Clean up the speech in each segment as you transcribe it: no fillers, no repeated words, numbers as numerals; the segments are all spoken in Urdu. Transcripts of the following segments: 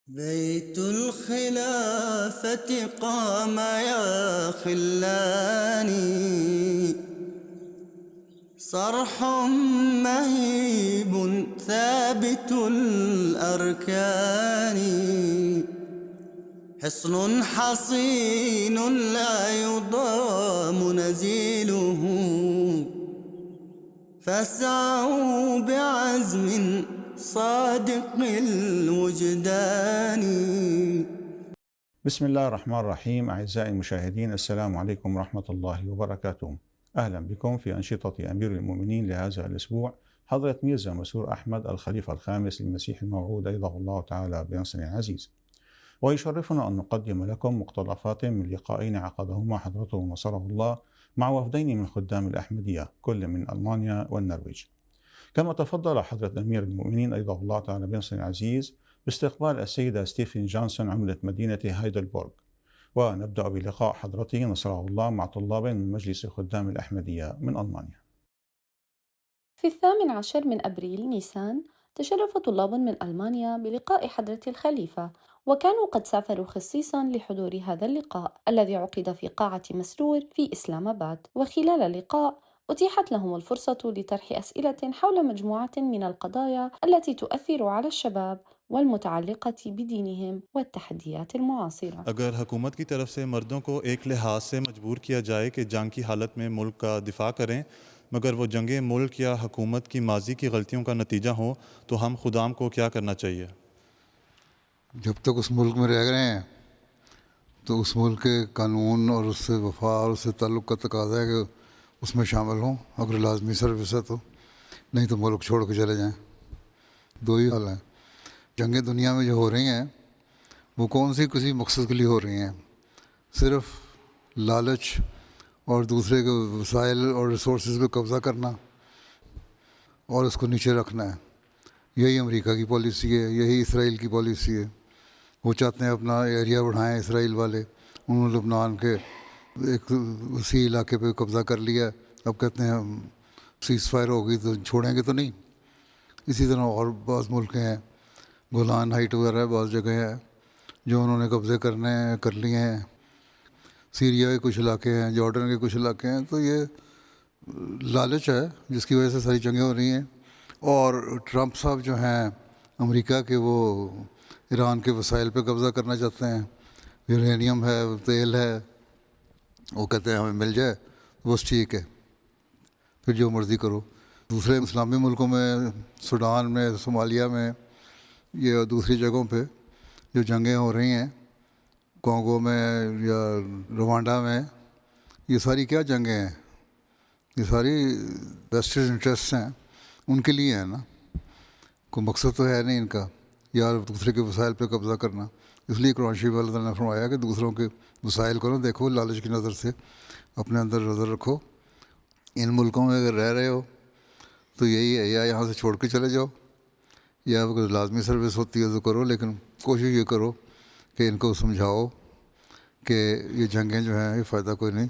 بيت الخلافة قام يا خلاني، صرح مهيب ثابت الأركان، حصن حصين لا يضام نزيله، فاسعوا بعزم صادق الوجدان. بسم الله الرحمن الرحيم. أعزائي المشاهدين، السلام عليكم ورحمة الله وبركاته. أهلا بكم في أنشطة أمير المؤمنين لهذا الأسبوع، حضرة ميرزا مسرور أحمد الخليفة الخامس للمسيح الموعود أيده الله تعالى بنصر عزيز. ويشرفنا أن نقدم لكم مقتطفات من لقاءين عقدهما حضرته نصره الله مع وفدين من خدام الأحمدية، كل من ألمانيا والنرويج. كما تفضل حضرة أمير المؤمنين أيده الله تعالى بنصر عزيز باستقبال السيدة ستيفن جونسون عمدة مدينة هايدلبورغ. ونبدأ بلقاء حضرته نصره الله مع طلاب من مجلس خدام الأحمدية من ألمانيا. في 18 من أبريل نيسان تشرف طلاب من ألمانيا بلقاء حضرة الخليفة، وكانوا قد سافروا خصيصا لحضور هذا اللقاء الذي عقد في قاعة مسرور في إسلام آباد. وخلال اللقاء أتيحت لهم الفرصة لطرح أسئلة حول مجموعة من القضايا التي تؤثر على الشباب والمتعلقة بدينهم والتحديات المعاصرة. اگر حکومت کی طرف سے مردوں کو ایک لحاظ سے مجبور کیا جائے کہ جنگ کی حالت میں ملک کا دفاع کریں، مگر وہ جنگیں ملک یا حکومت کی ماضی کی غلطیوں کا نتیجہ ہوں، تو ہم خدام کو کیا کرنا چاہیے؟ جب تک اس ملک میں رہ رہے ہیں تو اس ملک کے قانون اور اس سے وفا اور اس سے تعلق کا تقاضا ہے کہ اس میں شامل ہوں، اگر لازمی سروس ہے تو، نہیں تو ملک چھوڑ کے چلے جائیں۔ دو ہی حال ہیں۔ جنگیں دنیا میں جو ہو رہی ہیں وہ کون سی کسی مقصد کے لیے ہو رہی ہیں؟ صرف لالچ اور دوسرے کے وسائل اور ریسورسز پہ قبضہ کرنا اور اس کو نیچے رکھنا ہے۔ یہی امریکہ کی پالیسی ہے، یہی اسرائیل کی پالیسی ہے۔ وہ چاہتے ہیں اپنا ایریا بڑھائیں اسرائیل والے، انہوں نے لبنان کے ایک وسیع علاقے پہ قبضہ کر لیا، اب کہتے ہیں سیز فائر ہوگی تو چھوڑیں گے تو نہیں۔ اسی طرح اور بعض ملک ہیں، گولان ہائٹ وغیرہ بعض جگہ ہیں جو انہوں نے قبضے کر لیے ہیں، سیریا کے کچھ علاقے ہیں، جارڈن کے کچھ علاقے ہیں۔ تو یہ لالچ ہے جس کی وجہ سے ساری جنگیں ہو رہی ہیں۔ اور ٹرمپ صاحب جو ہیں امریکہ کے، وہ ایران کے وسائل پہ قبضہ کرنا چاہتے ہیں۔ یورینیم ہے، تیل ہے، وہ کہتے ہیں ہمیں مل جائے بس ٹھیک ہے، پھر جو مرضی کرو۔ دوسرے اسلامی ملکوں میں، سوڈان میں، صومالیہ میں، یہ دوسری جگہوں پہ جو جنگیں ہو رہی ہیں، کانگو میں یا روانڈا میں، یہ ساری کیا جنگیں ہیں؟ یہ ساری ویسٹرن انٹرسٹ ہیں، ان کے لیے ہے نا، کوئی مقصد تو ہے نہیں ان کا، یا دوسرے کے وسائل پہ قبضہ کرنا۔ اس لیے قرآن شریف اللہ تعالیٰ نے فرمایا کہ دوسروں کے وسائل کو نہ دیکھو لالچ کی نظر سے، اپنے اندر نظر رکھو۔ ان ملکوں میں اگر رہ رہے ہو تو یہی ہے، یا یہاں سے چھوڑ کے چلے جاؤ، یا اگر لازمی سروس ہوتی ہے تو کرو، لیکن کوشش یہ کرو کہ ان کو سمجھاؤ کہ یہ جنگیں جو ہیں یہ فائدہ کوئی نہیں،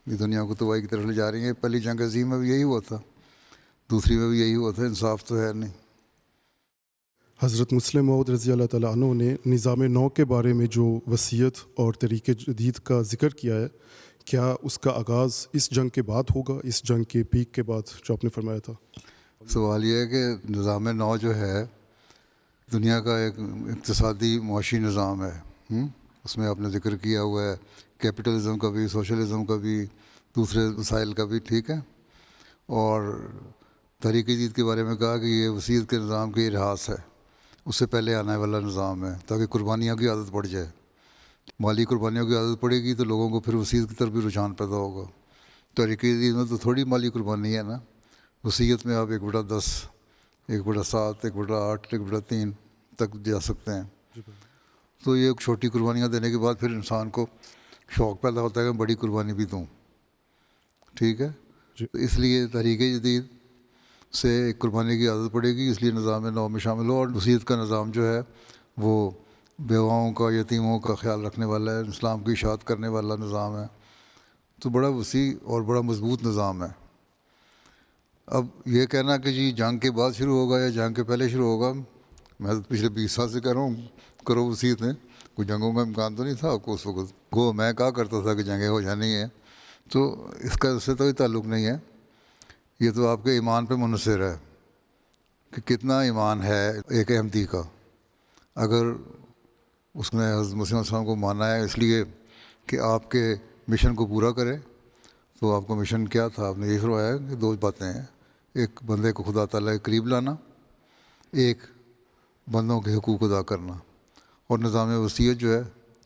یہ دنیا کو تباہی کی طرف لے جا رہی ہیں۔ پہلی جنگ عظیم میں بھی یہی ہوا تھا، دوسری میں بھی یہی ہوا تھا، انصاف تو ہے نہیں۔ حضرت مسلم موعود رضی اللہ تعالیٰ عنہ نے نظام نو کے بارے میں جو وصیت اور طریق جدید کا ذکر کیا ہے، کیا اس کا آغاز اس جنگ کے بعد ہوگا، اس جنگ کے پیک کے بعد جو آپ نے فرمایا تھا؟ سوال یہ ہے کہ نظام نو جو ہے دنیا کا ایک اقتصادی معاشی نظام ہے، اس میں آپ نے ذکر کیا ہوا ہے کیپٹلزم کا بھی، سوشلزم کا بھی، دوسرے وسائل کا بھی، ٹھیک ہے۔ اور تحریک جدید کے بارے میں کہا کہ یہ وسیعت کے نظام کی ارہاس ہے، اس سے پہلے آنے والا نظام ہے، تاکہ قربانیوں کی عادت پڑ جائے۔ مالی قربانیوں کی عادت پڑے گی تو لوگوں کو پھر وسیعت کی طرف بھی رجحان پیدا ہوگا۔ تحریک جدید میں تو تھوڑی مالی قربانی ہے نا، وصیت میں آپ 1/10، 1/7، 1/8، 1/3 تک جا سکتے ہیں۔ تو یہ چھوٹی قربانیاں دینے کے بعد پھر انسان کو شوق پیدا ہوتا ہے کہ بڑی قربانی بھی دوں، ٹھیک ہے۔ تو اس لیے تحریک جدید سے ایک قربانی کی عادت پڑے گی، اس لیے نظام نو میں شامل ہو۔ اور وصیت کا نظام جو ہے وہ بیواؤں کا، یتیموں کا خیال رکھنے والا ہے، اسلام کی اشاعت کرنے والا نظام ہے، تو بڑا وسیع اور بڑا مضبوط نظام ہے۔ اب یہ کہنا کہ جی جنگ کے بعد شروع ہوگا یا جنگ کے پہلے شروع ہوگا، میں تو پچھلے 20 سال سے کہہ رہا ہوں کرو وصیتیں. کوئی جنگوں کا امکان تو نہیں تھا آپ کو اس وقت. وہ میں کہا کرتا تھا کہ جنگیں ہو جانی ہیں, تو اس کا اس سے کوئی تعلق نہیں ہے. یہ تو آپ کے ایمان پہ منحصر ہے کہ کتنا ایمان ہے ایک احمدی کا. اگر اس نے حضرت مسیح علیہ السلام کو مانا ہے اس لیے کہ آپ کے مشن کو پورا کرے, تو آپ کا مشن کیا تھا؟ آپ نے یہ فرمایا کہ 2 باتیں ہیں, ایک بندے کو خدا تعالیٰ کے قریب لانا, ایک بندوں کے حقوق ادا کرنا. اور نظام وصیت جو ہے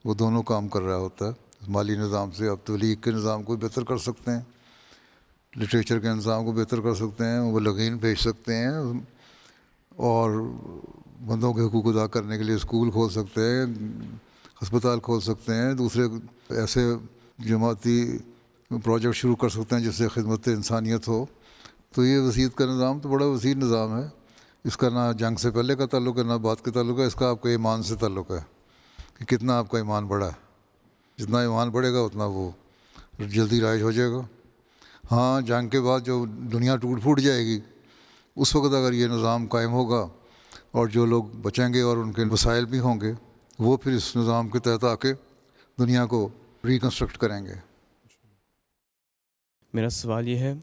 وہ دونوں کام کر رہا ہوتا ہے. مالی نظام سے آپ تبلیغ کے نظام کو بہتر کر سکتے ہیں, لٹریچر کے نظام کو بہتر کر سکتے ہیں, مبلغین بھیج سکتے ہیں, اور بندوں کے حقوق ادا کرنے کے لیے اسکول کھول سکتے ہیں, ہسپتال کھول سکتے ہیں, دوسرے ایسے جماعتی پروجیکٹ شروع کر سکتے ہیں جس سے خدمت انسانیت ہو. تو یہ وصیت کا نظام تو بڑا وسیع نظام ہے. اس کا نہ جنگ سے پہلے کا تعلق ہے نہ بعد کا تعلق ہے. اس کا آپ کے ایمان سے تعلق ہے کہ کتنا آپ کا ایمان بڑھا ہے. جتنا ایمان بڑھے گا اتنا وہ جلدی رائج ہو جائے گا. ہاں, جنگ کے بعد جو دنیا ٹوٹ پھوٹ جائے گی اس وقت اگر یہ نظام قائم ہوگا اور جو لوگ بچیں گے اور ان کے وسائل بھی ہوں گے وہ پھر اس نظام کے تحت آ کے دنیا کو ریکنسٹرکٹ کریں گے. میرا سوال یہ ہے,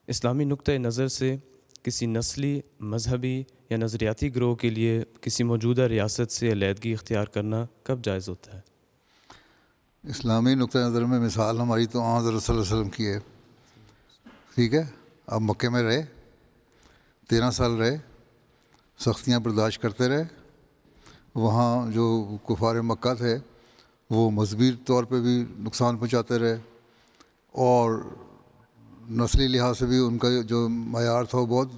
اسلامی نقطۂ نظر سے کسی نسلی, مذہبی یا نظریاتی گروہ کے لیے کسی موجودہ ریاست سے علیحدگی اختیار کرنا کب جائز ہوتا ہے؟ اسلامی نقطۂ نظر میں مثال ہماری تو حضرت صلی اللہ علیہ وسلم کی ہے. ٹھیک ہے, آپ مکے میں رہے, 13 سال رہے, سختیاں برداشت کرتے رہے. وہاں جو کفار مکہ تھے وہ مذہبی طور پہ بھی نقصان پہنچاتے رہے, اور نسلی لحاظ سے بھی ان کا جو معیار تھا وہ بہت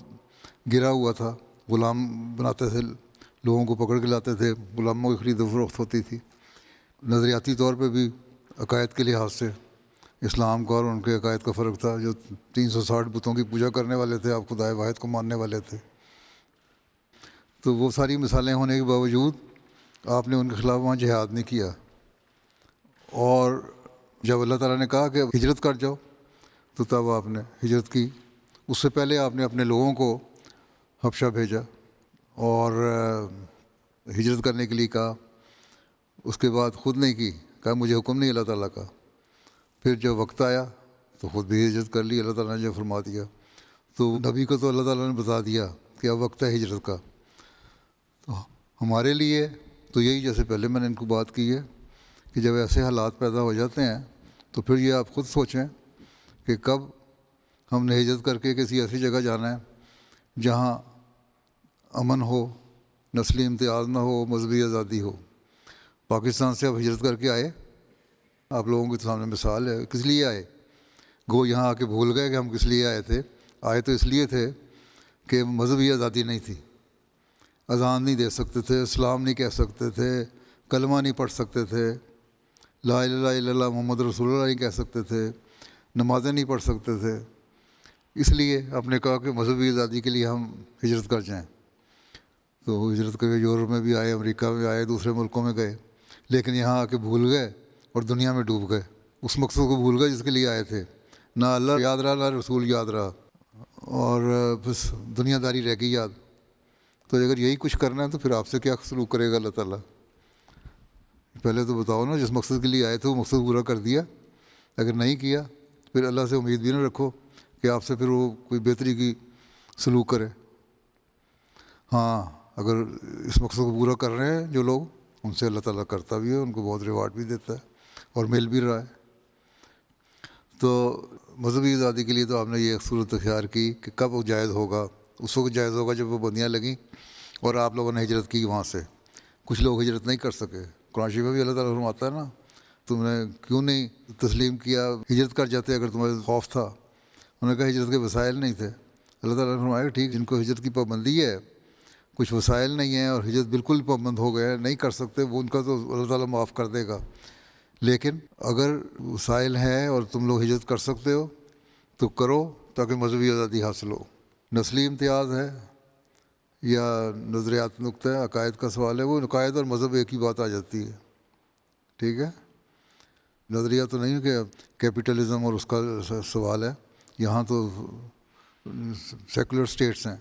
گرا ہوا تھا. غلام بناتے تھے, لوگوں کو پکڑ کے لاتے تھے, غلاموں کی خرید و فروخت ہوتی تھی. نظریاتی طور پہ بھی عقائد کے لحاظ سے اسلام کا اور ان کے عقائد کا فرق تھا. جو 360 بتوں کی پوجا کرنے والے تھے, آپ خدائے واحد کو ماننے والے تھے. تو وہ ساری مثالیں ہونے کے باوجود آپ نے ان کے خلاف وہاں جہاد نہیں کیا. اور جب اللہ تعالیٰ نے کہا کہ ہجرت کر جاؤ تو تب آپ نے ہجرت کی. اس سے پہلے آپ نے اپنے لوگوں کو حبشہ بھیجا اور ہجرت کرنے کے لیے کہا. اس کے بعد خود نہیں کی, کہا مجھے حکم نہیں اللہ تعالیٰ کا. پھر جب وقت آیا تو خود بھی ہجرت کر لی, اللہ تعالیٰ نے جو فرما دیا. تو نبی کو تو اللہ تعالیٰ نے بتا دیا کہ اب وقت ہے ہجرت کا. تو ہمارے لیے تو یہی, جیسے پہلے میں نے ان کو بات کی ہے کہ جب ایسے حالات پیدا ہو جاتے ہیں تو پھر یہ آپ خود سوچیں کہ کب ہم نے ہجرت کر کے کسی ایسی جگہ جانا ہے جہاں امن ہو, نسلی امتیاز نہ ہو, مذہبی آزادی ہو. پاکستان سے اب ہجرت کر کے آئے, آپ لوگوں کے سامنے مثال ہے, کس لیے آئے؟ گو یہاں آ کے بھول گئے کہ ہم کس لیے آئے تھے. آئے تو اس لیے تھے کہ مذہبی آزادی نہیں تھی, اذان نہیں دے سکتے تھے, اسلام نہیں کہہ سکتے تھے, کلمہ نہیں پڑھ سکتے تھے, لا الہ الا اللہ محمد رسول اللہ نہیں کہہ سکتے تھے, نمازیں نہیں پڑھ سکتے تھے. اس لیے آپ نے کہا کہ مذہبی آزادی کے لیے ہم ہجرت کر جائیں. تو ہجرت کر کے یورپ میں بھی آئے, امریکہ میں آئے, دوسرے ملکوں میں گئے, لیکن یہاں آ کے بھول گئے اور دنیا میں ڈوب گئے. اس مقصد کو بھول گئے جس کے لیے آئے تھے. نہ اللہ یاد رہا نہ رسول یاد رہا, اور بس دنیا داری رہ گئی یاد. تو اگر یہی کچھ کرنا ہے تو پھر آپ سے کیا سلوک کرے گا اللہ تعالیٰ؟ پہلے تو بتاؤ نا, جس مقصد کے لیے آئے تھے وہ مقصد پورا کر دیا. اگر نہیں کیا پھر اللہ سے امید بھی نہ رکھو کہ آپ سے پھر وہ کوئی بہتری کی سلوک کرے. ہاں, اگر اس مقصد کو پورا کر رہے ہیں جو لوگ, ان سے اللہ تعالیٰ کرتا بھی ہے, ان کو بہت ریوارڈ بھی دیتا ہے اور مل بھی رہا ہے. تو مذہبی آزادی کے لیے تو آپ نے یہ صورت اختیار کی کہ کب وہ جائز ہوگا. اس وقت جائز ہوگا جب وہ بندیاں لگیں اور آپ لوگوں نے ہجرت کی وہاں سے. کچھ لوگ ہجرت نہیں کر سکے. قرآن شریف میں بھی اللہ تعالیٰ فرماتا ہے نا, تم نے کیوں نہیں تسلیم کیا, ہجرت کر جاتے اگر تمہیں خوف تھا. انہوں نے کہا ہجرت کے وسائل نہیں تھے. اللہ تعالیٰ نے فرمایا کہ ٹھیک, جن کو ہجرت کی پابندی ہے, کچھ وسائل نہیں ہیں اور ہجرت بالکل پابند ہو گئے, نہیں کر سکتے, وہ ان کا تو اللہ تعالیٰ معاف کر دے گا. لیکن اگر وسائل ہیں اور تم لوگ ہجرت کر سکتے ہو تو کرو, تاکہ مذہبی آزادی حاصل ہو. نسلی امتیاز ہے یا نظریات نقطہ ہے, عقائد کا سوال ہے, وہ عقائد اور مذہب ایک ہی بات آ جاتی ہے. ٹھیک ہے, نظریہ تو نہیں کہ کیپٹلزم اور اس کا سوال ہے. یہاں تو سیکولر اسٹیٹس ہیں,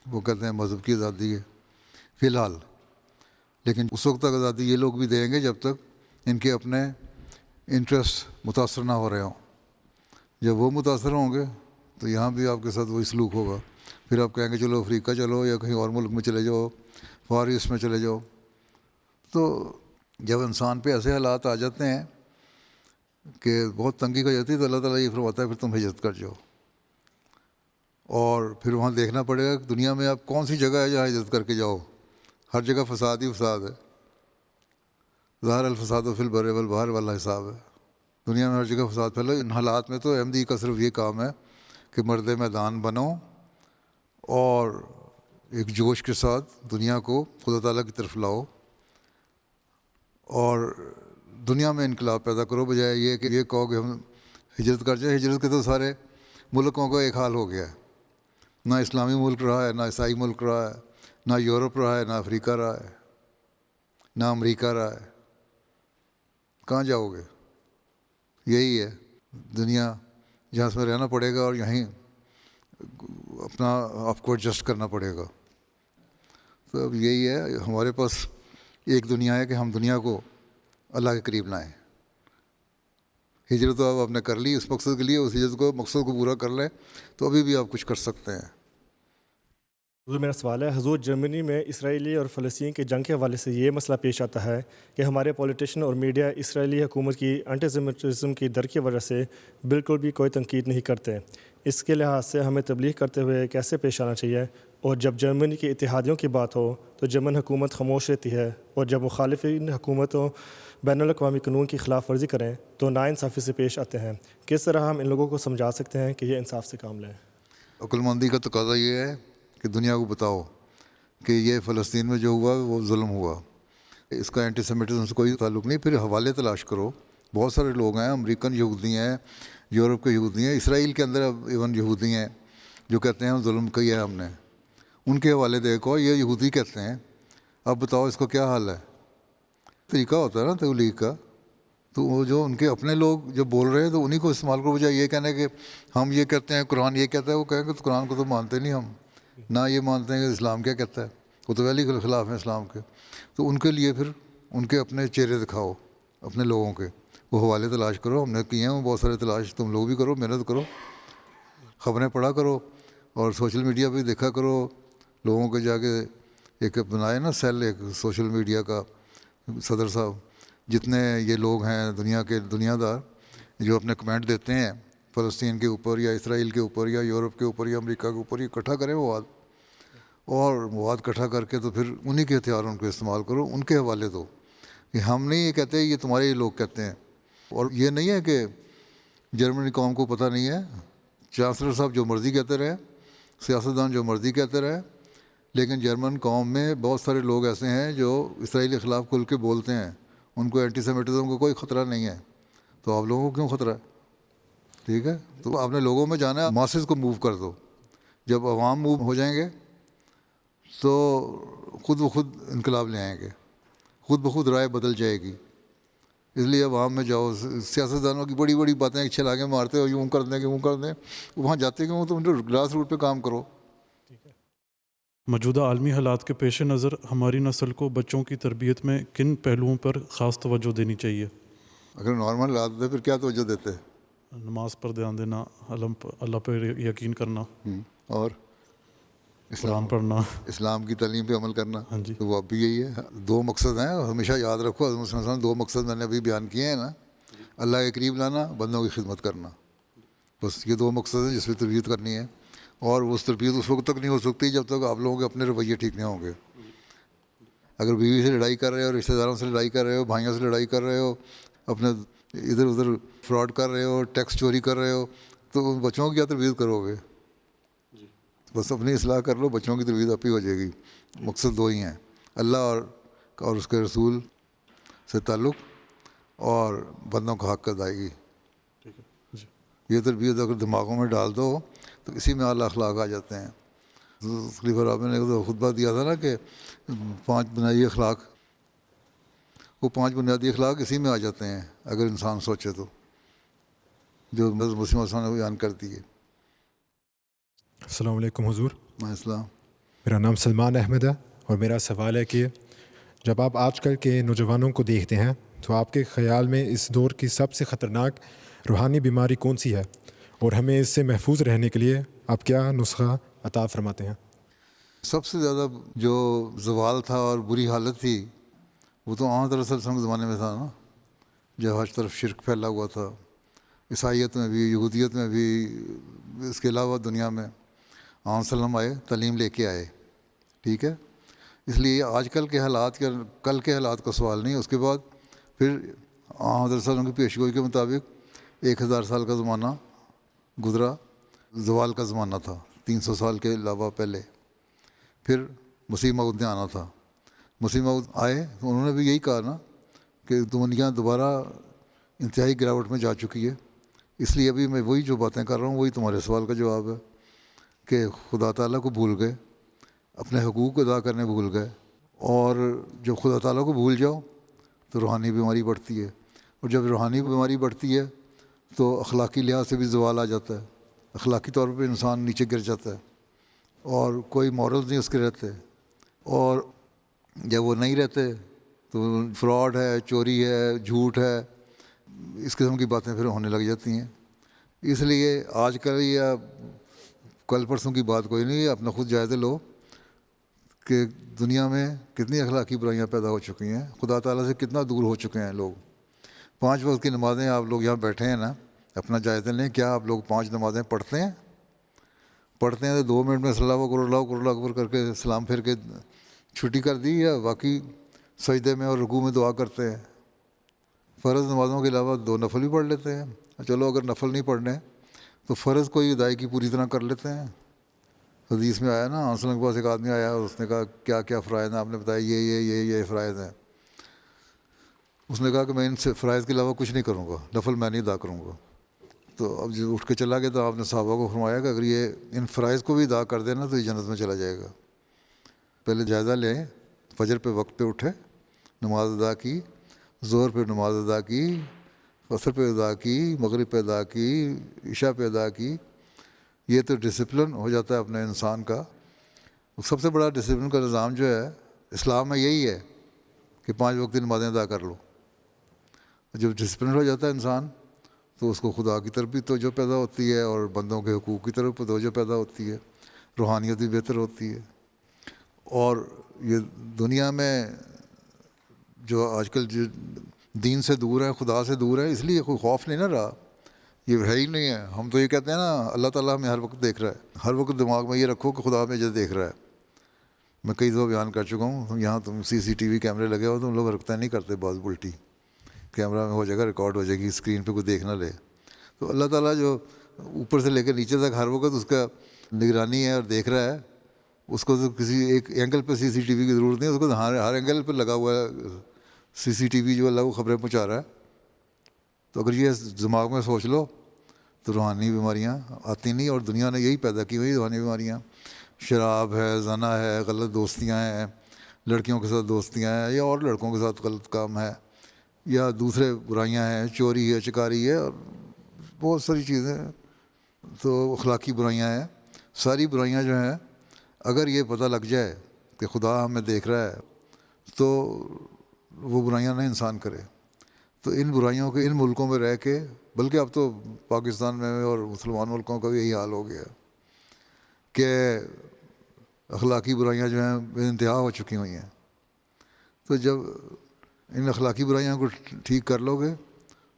وہ کہتے ہیں مذہب کی آزادی ہے. فی الحال. لیکن اس وقت تک آزادی یہ لوگ بھی دیں گے جب تک ان کے اپنے انٹرسٹ متاثر نہ ہو رہے ہوں. جب وہ متاثر ہوں گے تو یہاں بھی آپ کے ساتھ وہی سلوک ہوگا. پھر آپ کہیں گے چلو افریقہ چلو یا کہیں اور ملک میں چلے جاؤ, فار ایسٹ میں چلے جاؤ. تو جب انسان پہ ایسے حالات آ جاتے ہیں کہ بہت تنگی ہو جاتی ہے تو اللہ تعالیٰ یہ فرماتا ہے پھر تم ہجرت کر جاؤ. اور پھر وہاں دیکھنا پڑے گا کہ دنیا میں آپ کون سی جگہ ہے جہاں ہجرت کر کے جاؤ. ہر جگہ فساد ہی فساد ہے. ظاہر الفساد و فی البر والبحر والا حساب ہے. دنیا میں ہر جگہ فساد پھیلا. ان حالات میں تو احمدی کا صرف یہ کام ہے کہ مرد میدان بنو اور ایک جوش کے ساتھ دنیا کو خدا تعالیٰ کی طرف لاؤ اور دنیا میں انقلاب پیدا کرو, بجائے یہ کہ یہ کہو کہ ہم ہجرت کر جائیں. ہجرت کے تو سارے ملکوں کا ایک حال ہو گیا ہے. نہ اسلامی ملک رہا ہے, نہ عیسائی ملک رہا ہے, نہ یورپ رہا ہے, نہ افریقہ رہا ہے, نہ امریکہ رہا ہے. کہاں جاؤ گے؟ یہی ہے دنیا جہاں اس میں رہنا پڑے گا اور یہیں اپنا آپ کو ایڈجسٹ کرنا پڑے گا. تو اب یہی ہے ہمارے پاس ایک دنیا ہے کہ ہم دنیا کو اللہ کے قریب لائیں. ہجرت تو اب آپ نے کر لی اس مقصد کے لیے, اس ہجرت کو مقصد کو پورا کر لیں تو ابھی بھی آپ کچھ کر سکتے ہیں. حضور میرا سوال ہے, حضور جرمنی میں اسرائیلی اور فلسطین کی جنگ کے حوالے سے یہ مسئلہ پیش آتا ہے کہ ہمارے پولیٹیشین اور میڈیا اسرائیلی حکومت کی اینٹی سیمیٹزم کی در کی وجہ سے بالکل بھی کوئی تنقید نہیں کرتے. اس کے لحاظ سے ہمیں تبلیغ کرتے ہوئے کیسے پیش آنا چاہیے؟ اور جب جرمنی کی اتحادیوں کی بات ہو تو جرمن حکومت خاموش رہتی ہے, اور جب مخالفین حکومتوں بین الاقوامی قانون کی خلاف ورزی کریں تو ناانصافی سے پیش آتے ہیں. کس طرح ہم ان لوگوں کو سمجھا سکتے ہیں کہ یہ انصاف سے کام لیں؟ عقل مندی کا تقاضا یہ ہے کہ دنیا کو بتاؤ کہ یہ فلسطین میں جو ہوا وہ ظلم ہوا. اس کا اینٹی سیمیٹزم سے کوئی تعلق نہیں. پھر حوالے تلاش کرو. بہت سارے لوگ ہیں, امریکن یہودی ہیں, یورپ کے یہودی ہیں, اسرائیل کے اندر اب ایون یہودی ہیں جو کہتے ہیں ظلم کیا ہے ہم نے. ان کے حوالے دیکھو, یہ یہودی کہتے ہیں. اب بتاؤ اس کا کیا حال ہے؟ طریقہ ہوتا ہے نا تبلیغ کا. تو وہ جو ان کے اپنے لوگ جو بول رہے ہیں تو انہیں کو استعمال کرو, بجائے یہ کہنے کہ ہم یہ کہتے ہیں قرآن یہ کہتا ہے. وہ کہیں گے تو قرآن کو تو مانتے نہیں ہم, نہ یہ مانتے ہیں کہ اسلام کیا کہتا ہے. وہ تو ویلی کے خلاف ہیں اسلام کے. تو ان کے لیے پھر ان کے اپنے چہرے دکھاؤ اپنے لوگوں کے. وہ حوالے تلاش کرو. ہم نے کیے ہیں بہت سارے تلاش, تم لوگ بھی کرو, محنت کرو, خبریں پڑھا کرو اور سوشل میڈیا پہ دیکھا کرو. لوگوں کے جا کے ایک بنائے نا سیل, ایک سوشل میڈیا کا صدر صاحب. جتنے یہ لوگ ہیں دنیا کے دنیا دار جو اپنے کمنٹ دیتے ہیں فلسطین کے اوپر یا اسرائیل کے اوپر یا یورپ کے اوپر یا امریکہ کے اوپر, یہ اکٹھا کریں مواد, اور مواد اکٹھا کر کے تو پھر انہی کے ہتھیاروں کو استعمال کرو. ان کے حوالے دو کہ ہم نہیں یہ کہتے, یہ تمہارے لوگ کہتے ہیں. اور یہ نہیں ہے کہ جرمنی قوم کو پتہ نہیں ہے. چانسلر صاحب جو مرضی کہتے رہے, سیاستدان جو مرضی کہتے رہے, لیکن جرمن قوم میں بہت سارے لوگ ایسے ہیں جو اسرائیل کے خلاف کھل کے بولتے ہیں. ان کو اینٹی سیمیٹزم کا کوئی خطرہ نہیں ہے. تو آپ لوگوں کو کیوں خطرہ ہے؟ ٹھیک ہے, تو آپ نے لوگوں میں جانا ہے, ماسز کو موو کر دو. جب عوام موو ہو جائیں گے تو خود بخود انقلاب لے آئیں گے, خود بخود رائے بدل جائے گی. اس لیے عوام میں جاؤ. سیاستدانوں کی بڑی بڑی باتیں چھلاگے مارتے ہو, یوں کر دیں کہ یوں کر دیں, وہاں جاتے کیوں؟ تو گراس روٹ پہ کام کرو. موجودہ عالمی حالات کے پیش نظر ہماری نسل کو بچوں کی تربیت میں کن پہلوؤں پر خاص توجہ دینی چاہیے؟ اگر نارمل حالات ہوتے پھر کیا توجہ دیتے؟ نماز پر دھیان دینا, اللہ پہ یقین کرنا, اور قرآن پڑھنا, اسلام کی تعلیم پہ عمل کرنا. ہاں جی. تو وہ اب بھی یہی ہے. دو مقصد ہیں, ہمیشہ یاد رکھو. حضرت صلی اللہ علیہ وسلم دو مقصد میں نے ابھی بیان کیے ہیں نا, اللہ کے قریب لانا, بندوں کی خدمت کرنا. بس یہ دو مقصد ہیں جس پہ تربیت کرنی ہے. اور اس تربیت اس وقت تک نہیں ہو سکتی جب تک آپ لوگوں کے اپنے رویے ٹھیک نہیں ہوں گے. اگر بیوی سے لڑائی کر رہے ہو, رشتہ داروں سے لڑائی کر رہے ہو, بھائیوں سے لڑائی کر رہے ہو, اپنے ادھر ادھر فراڈ کر رہے ہو, ٹیکس چوری کر رہے ہو, تو بچوں کی کیا تربیت کرو گے؟ بس اپنی اصلاح کر لو, بچوں کی تربیت آپ ہی ہو جائے گی. مقصد دو ہی ہیں, اللہ اور اس کے رسول سے تعلق اور بندوں کا حق ادائیگی. یہ تربیت اگر دماغوں میں ڈال دو تو اسی میں اعلیٰ اخلاق آ جاتے ہیں. خلیفہ رابع نے خطبہ دیا تھا نا کہ 5 بنیادی اخلاق, وہ 5 بنیادی اخلاق اسی میں آ جاتے ہیں اگر انسان سوچے تو, جو مسلم نے بیان کر دیے. السلام علیکم حضور. السلام. میرا نام سلمان احمد ہے اور میرا سوال ہے کہ جب آپ آج کل کے نوجوانوں کو دیکھتے ہیں تو آپ کے خیال میں اس دور کی سب سے خطرناک روحانی بیماری کون سی ہے، اور ہمیں اس سے محفوظ رہنے کے لیے آپ کیا نسخہ عطا فرماتے ہیں؟ سب سے زیادہ جو زوال تھا اور بری حالت تھی وہ تو عام دراصل کے زمانے میں تھا نا، جب ہر طرف شرک پھیلا ہوا تھا، عیسائیت میں بھی، یہودیت میں بھی، اس کے علاوہ دنیا میں عام وسلم آئے، تعلیم لے کے آئے، ٹھیک ہے. اس لیے آج کل کے حالات کل کے حالات کا سوال نہیں. اس کے بعد پھر حضرت صلی اللہ علیہ وسلم کی پیشگوئی کے مطابق 1000 سال کا زمانہ گزرا، زوال کا زمانہ تھا، 300 سال کے علاوہ پہلے. پھر مسیح موعود نے آنا تھا. مسیح موعود آئے تو انہوں نے بھی یہی کہا نا کہ دنیا دوبارہ انتہائی گراوٹ میں جا چکی ہے. اس لیے ابھی میں وہی جو باتیں کر رہا ہوں وہی تمہارے سوال کا جواب ہے کہ خدا تعالیٰ کو بھول گئے، اپنے حقوق ادا کرنے بھول گئے. اور جب خدا تعالیٰ کو بھول جاؤ تو روحانی بیماری بڑھتی ہے، اور جب روحانی بیماری بڑھتی ہے تو اخلاقی لحاظ سے بھی زوال آ جاتا ہے. اخلاقی طور پہ انسان نیچے گر جاتا ہے اور کوئی مورلز نہیں اس کے رہتے. اور جب وہ نہیں رہتے تو فراڈ ہے، چوری ہے، جھوٹ ہے، اس قسم کی باتیں پھر ہونے لگ جاتی ہیں. اس لیے آج کل یا کل پرسوں کی بات کوئی نہیں ہے، اپنا خود جائزہ لو کہ دنیا میں کتنی اخلاقی برائیاں پیدا ہو چکی ہیں، خدا تعالیٰ سے کتنا دور ہو چکے ہیں لوگ. 5 وقت کی نمازیں آپ لوگ یہاں بیٹھے ہیں نا، اپنا جائزہ لیں. کیا آپ لوگ 5 نمازیں پڑھتے ہیں تو 2 منٹ میں صلی اللہ اکبر اللہ اکبر اللہ اکبر کر کے سلام پھر کے چھٹی کر دی، یا باقی سجدے میں اور رکوع میں دعا کرتے ہیں؟ فرض نمازوں کے علاوہ 2 نفل بھی پڑھ لیتے ہیں. چلو اگر نفل نہیں پڑھنے تو فرض کوئی ادائیگی پوری طرح کر لیتے ہیں. حدیث میں آیا نا، وسلم کے پاس ایک آدمی آیا اور اس نے کہا کیا کیا فرائض ہیں؟ آپ نے بتایا یہ فرائض ہیں. اس نے کہا کہ میں ان سے فرائض کے علاوہ کچھ نہیں کروں گا، نفل میں نہیں ادا کروں گا. تو اب جو اٹھ کے چلا گیا تو آپ نے صحابہ کو فرمایا کہ اگر یہ ان فرائض کو بھی ادا کر دینا تو یہ جنت میں چلا جائے گا. پہلے جائزہ لیں، فجر پہ وقت پہ اٹھے، نماز ادا کی، ظہر پہ نماز ادا کی، عصر پہ ادا کی، مغرب پہ ادا کی، عشاء پہ ادا کی. یہ تو ڈسپلن ہو جاتا ہے اپنے انسان کا. سب سے بڑا ڈسپلن کا نظام جو ہے اسلام میں یہی ہے کہ 5 وقت کی نمازیں ادا کر لو. جب ڈسپلن ہو جاتا ہے انسان تو اس کو خدا کی طرف بھی توجہ پیدا ہوتی ہے اور بندوں کے حقوق کی طرف توجہ پیدا ہوتی ہے، روحانیت بھی بہتر ہوتی ہے. اور یہ دنیا میں جو آج کل جو دین سے دور ہے، خدا سے دور ہے، اس لیے کوئی خوف نہیں نہ رہا. یہ ہے ہی نہیں ہے. ہم تو یہ کہتے ہیں نا اللہ تعالیٰ ہمیں ہر وقت دیکھ رہا ہے. ہر وقت دماغ میں یہ رکھو کہ خدا مجھے دیکھ رہا ہے. میں کئی دفعہ بیان کر چکا ہوں، یہاں تم CCTV کیمرے لگے ہو تم لوگ رکھتا نہیں کرتے، بعض الٹی کیمرہ میں ہو جائے گا، ریکارڈ ہو جائے گی، اسکرین پہ کوئی دیکھ نہ لے. تو اللہ تعالیٰ جو اوپر سے لے کر نیچے تک ہر وقت اس کا نگرانی ہے اور دیکھ رہا ہے. اس کو تو کسی ایک اینگل پہ CCTV کی ضرورت نہیں، اس کو ہر اینگل پہ لگا ہوا ہے CCTV جو اللہ کو خبریں پہنچا رہا ہے. تو اگر یہ دماغ میں سوچ لو تو روحانی بیماریاں آتی نہیں. اور دنیا نے یہی پیدا کی ہوئی روحانی بیماریاں. شراب ہے، زنا ہے، غلط دوستیاں ہیں، لڑکیوں کے ساتھ دوستیاں ہیں، یا اور لڑکوں کے ساتھ غلط کام ہے، یا دوسرے برائیاں ہیں، چوری ہے، چکاری ہے، اور بہت ساری چیزیں ہیں. تو اخلاقی برائیاں ہیں. ساری برائیاں جو ہیں اگر یہ پتہ لگ جائے کہ خدا ہمیں دیکھ رہا ہے تو وہ برائیاں نہ انسان کرے. تو ان برائیوں کے ان ملکوں میں رہ کے، بلکہ اب تو پاکستان میں اور مسلمان ملکوں کا بھی یہی حال ہو گیا کہ اخلاقی برائیاں جو ہیں بے انتہا ہو چکی ہوئی ہیں. تو جب ان اخلاقی برائیوں کو ٹھیک کر لو گے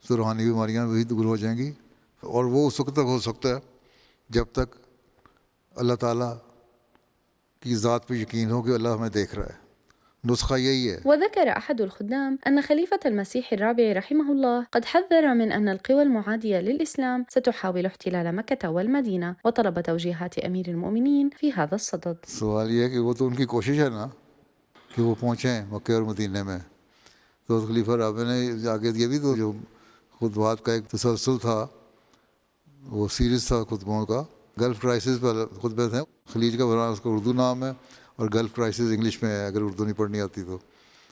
تو روحانی بیماریاں بھی دور ہو جائیں گی. اور وہ اس وقت تک ہو سکتا ہے جب تک اللہ تعالیٰ کی ذات پہ یقین ہو کہ اللہ ہمیں دیکھ رہا ہے. نسخہ یہی ہے. وذكر أحد الخدام أن خليفة المسيح الرابع رحمه الله قد حذر من أن القوى المعادية للإسلام ستحاول احتلال مكة والمدينة، وطلب توجيهات أمير المؤمنين في هذا الصدد. سوال یہ ہے کہ وہ تو ان کی کوشش ہے نا کہ وہ پہنچیں مکہ اور مدینہ میں. تو خلیفہ رابع نے آگے یہ بھی تو جو خطبات کا ایک تسلسل تھا، وہ سیریز تھا خطبوں کا. گلف کرائسس پر خطبے تھے. خلیج کا بحران اس کا اردو نام ہے، اور گلف کرائسس انگلش میں ہے اگر اردو نہیں پڑھنی آتی تو.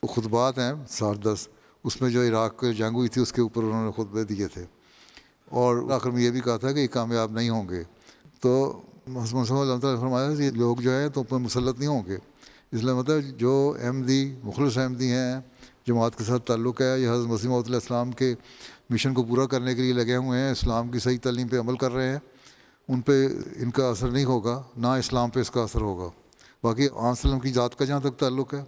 وہ خطبات ہیں 7-10. اس میں جو عراق کی جنگ ہوئی تھی اس کے اوپر انہوں نے خطبے دیے تھے، اور آخر میں یہ بھی کہا تھا کہ یہ کامیاب نہیں ہوں گے. تو حضرت صلی اللہ علیہ وسلم نے فرمایا کہ یہ لوگ جو ہیں تو پر مسلط نہیں ہوں گے، اس لیے مطلب جو احمدی مخلص احمدی ہیں، جماعت کے ساتھ تعلق ہے، یا حضرت مسیح موعود علیہ السلام کے مشن کو پورا کرنے کے لیے لگے ہوئے ہیں، اسلام کی صحیح تعلیم پہ عمل کر رہے ہیں، ان پہ ان کا اثر نہیں ہوگا، نہ اسلام پہ اس کا اثر ہوگا۔ باقی آن وسلم کی ذات کا جہاں تک تعلق ہے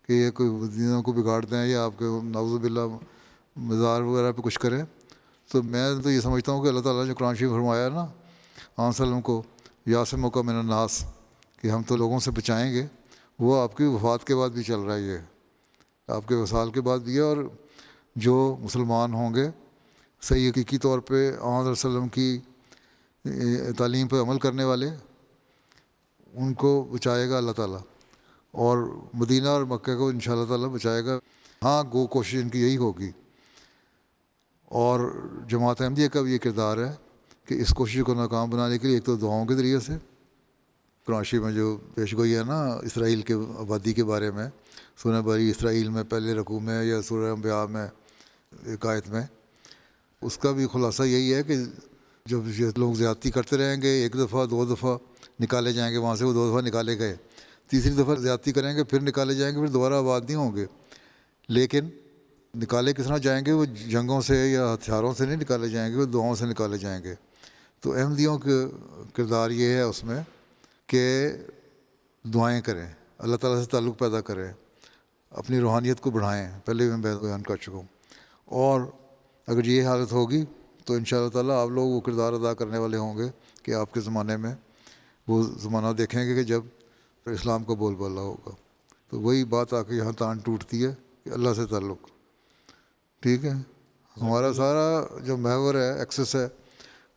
کہ یہ کوئی دینوں کو بگاڑتے ہیں یا آپ کے نعوذ باللہ مزار وغیرہ پہ کچھ کریں، تو میں تو یہ سمجھتا ہوں کہ اللہ تعالیٰ نے جو قرآن شریف فرمایا ہے نا آن وسلم کو، یاسمک من الناس، کہ ہم تو لوگوں سے بچائیں گے، وہ آپ کی وفات کے بعد بھی چل رہا ہے، یہ آپ کے وصال کے بعد بھی ہے۔ اور جو مسلمان ہوں گے صحیح حقیقی طور پہ آن وسلم کی تعلیم پہ عمل کرنے والے، ان کو بچائے گا اللہ تعالیٰ، اور مدینہ اور مکہ کو انشاءاللہ تعالیٰ بچائے گا۔ ہاں گو کوشش ان کی یہی ہوگی، اور جماعت احمدیہ کا بھی یہ کردار ہے کہ اس کوشش کو ناکام بنانے کے لیے ایک تو دعاؤں کے ذریعے سے، قرآن شریف میں جو پیش گوئی ہے نا اسرائیل کے آبادی کے بارے میں، سورہ بنی اسرائیل میں پہلے رکوع میں، یا سورہ انبیاء میں ایک آیت میں، اس کا بھی خلاصہ یہی ہے کہ جب یہ لوگ زیادتی کرتے رہیں گے، ایک دفعہ دو دفعہ نکالے جائیں گے وہاں سے، وہ 2 دفعہ نکالے گئے، تیسری دفعہ زیادتی کریں گے، پھر نکالے جائیں گے، پھر دوبارہ آباد نہیں ہوں گے۔ لیکن نکالے کس طرح جائیں گے؟ وہ جنگوں سے یا ہتھیاروں سے نہیں نکالے جائیں گے، وہ دعاؤں سے نکالے جائیں گے۔ تو احمدیوں کا کردار یہ ہے اس میں کہ دعائیں کریں، اللہ تعالیٰ سے تعلق پیدا کریں، اپنی روحانیت کو بڑھائیں، پہلے بھی میں بیان کر چکا ہوں۔ اور اگر یہ حالت ہوگی تو انشاءاللہ تعالیٰ آپ لوگ وہ کردار ادا کرنے والے ہوں گے کہ آپ کے زمانے میں وہ زمانہ دیکھیں گے کہ جب اسلام کا بول بالا ہوگا۔ تو وہی بات آ کے یہاں تان ٹوٹتی ہے کہ اللہ سے تعلق، ٹھیک ہے، ہمارا سارا جو محور ہے، ایکسس ہے،